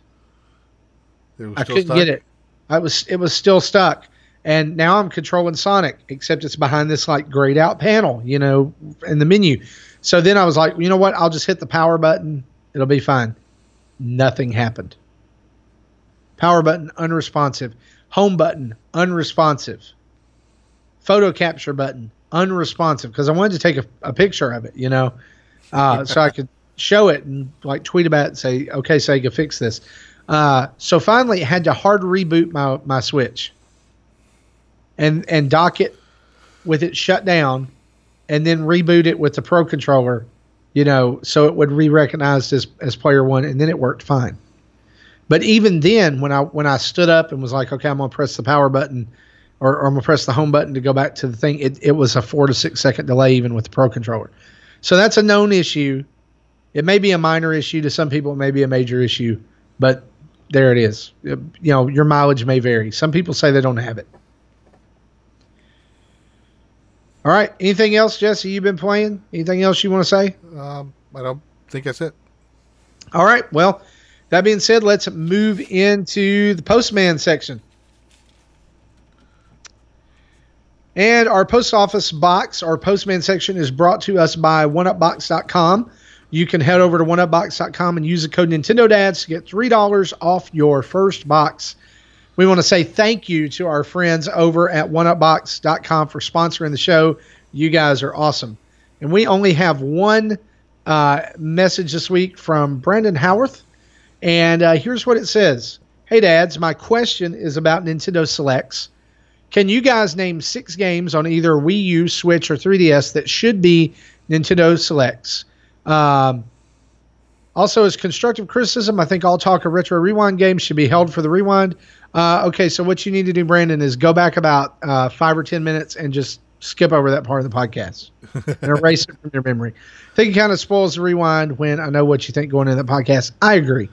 I couldn't get it. It was still stuck. And now I'm controlling Sonic, except it's behind this like grayed out panel, you know, in the menu. So then I was like, you know what? I'll just hit the power button. It'll be fine. Nothing happened. Power button, unresponsive. Home button, unresponsive. Photo capture button, unresponsive. Because I wanted to take a picture of it, you know, so I could show it and like tweet about it and say, okay, Sega, fix this. So finally, I had to hard reboot my Switch and dock it with it shut down and then reboot it with the Pro Controller, you know, so it would re-recognize as player 1, and then it worked fine. But even then, when I stood up and was like, okay, I'm going to press the power button or I'm going to press the home button to go back to the thing, it was a 4 to 6 second delay even with the Pro Controller. So that's a known issue. It may be a minor issue to some people. It may be a major issue, but there it is. You know, your mileage may vary. Some people say they don't have it. All right. Anything else, Jesse, you've been playing? Anything else you want to say? I don't think that's it. All right. Well, that being said, let's move into the Postman section. And our post office box, our Postman section, is brought to us by OneUpBox.com. You can head over to OneUpBox.com and use the code NintendoDads to get $3 off your first box. We want to say thank you to our friends over at OneUpBox.com for sponsoring the show. You guys are awesome. And we only have one message this week from Brandon Howarth. And here's what it says. Hey, Dads, my question is about Nintendo Selects. Can you guys name 6 games on either Wii U, Switch, or 3DS that should be Nintendo Selects? Also, as constructive criticism, I think all talk of Retro Rewind games should be held for the Rewind. Okay, so what you need to do, Brandon, is go back about 5 or 10 minutes and just skip over that part of the podcast and erase it from your memory. I think it kind of spoils the Rewind when I know what you think going into the podcast. I agree.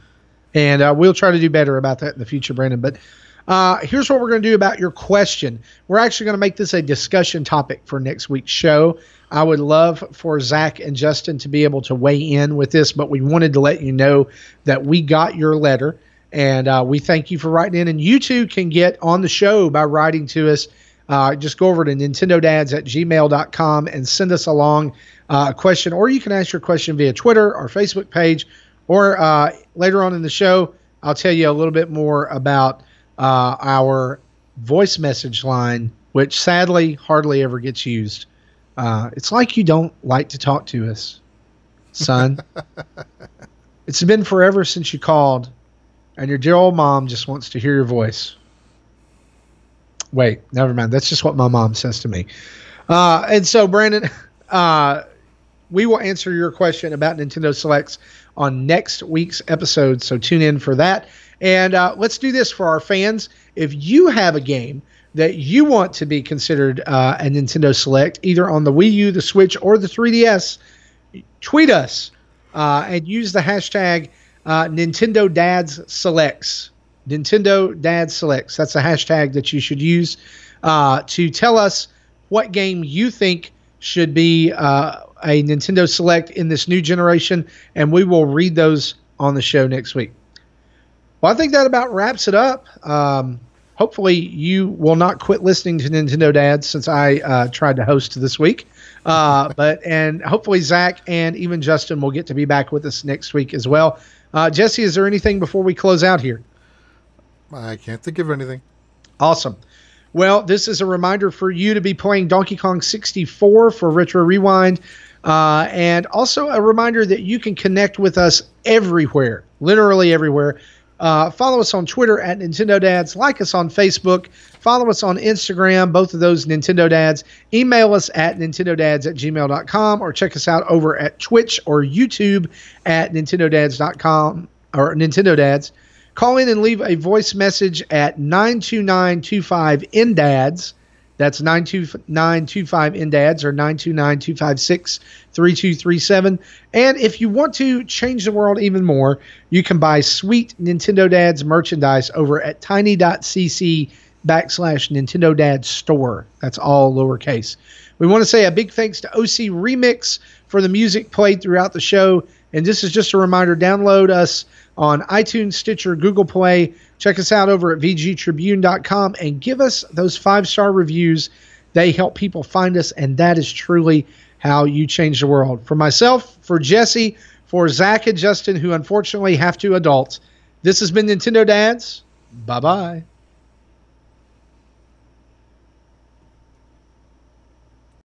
And we'll try to do better about that in the future, Brandon. But Here's what we're going to do about your question. We're actually going to make this a discussion topic for next week's show. I would love for Zach and Justin to be able to weigh in with this, but we wanted to let you know that we got your letter, and we thank you for writing in. And you too can get on the show by writing to us. Just go over to nintendodads@gmail.com and send us along a question, or you can ask your question via Twitter or Facebook page, or later on in the show, I'll tell you a little bit more about our voice message line, which sadly hardly ever gets used. It's like you don't like to talk to us, son. It's been forever since you called, and your dear old mom just wants to hear your voice. Wait, never mind. That's just what my mom says to me. And so, Brandon, we will answer your question about Nintendo Selects on next week's episode, so tune in for that. And let's do this for our fans. If you have a game that you want to be considered a Nintendo Select, either on the Wii U, the Switch, or the 3DS, tweet us and use the hashtag Nintendo Dads Selects. Nintendo Dads Selects. That's a hashtag that you should use to tell us what game you think should be a Nintendo Select in this new generation, and we will read those on the show next week. Well, I think that about wraps it up. Hopefully you will not quit listening to Nintendo Dads since I tried to host this week. And hopefully Zach and even Justin will get to be back with us next week as well. Jesse, is there anything before we close out here? I can't think of anything. Awesome. Well, this is a reminder for you to be playing Donkey Kong 64 for Retro Rewind. And also a reminder that you can connect with us everywhere, literally everywhere. Follow us on Twitter at Nintendo Dads. Like us on Facebook. Follow us on Instagram, both of those Nintendo Dads. Email us at nintendodads@gmail.com, or check us out over at Twitch or YouTube at nintendodads.com or Nintendo Dads. Call in and leave a voice message at 92925-NDADS. That's 92925-NDADS or 929-256-3237. And if you want to change the world even more, you can buy sweet Nintendo Dads merchandise over at tiny.cc/Nintendo Dads store. That's all lowercase. We want to say a big thanks to OC Remix for the music played throughout the show. And this is just a reminder, download us on iTunes, Stitcher, Google Play. Check us out over at VGTribune.com and give us those 5-star reviews. They help people find us, and that is truly how you change the world. For myself, for Jesse, for Zach and Justin, who unfortunately have to adult, this has been Nintendo Dads. Bye-bye.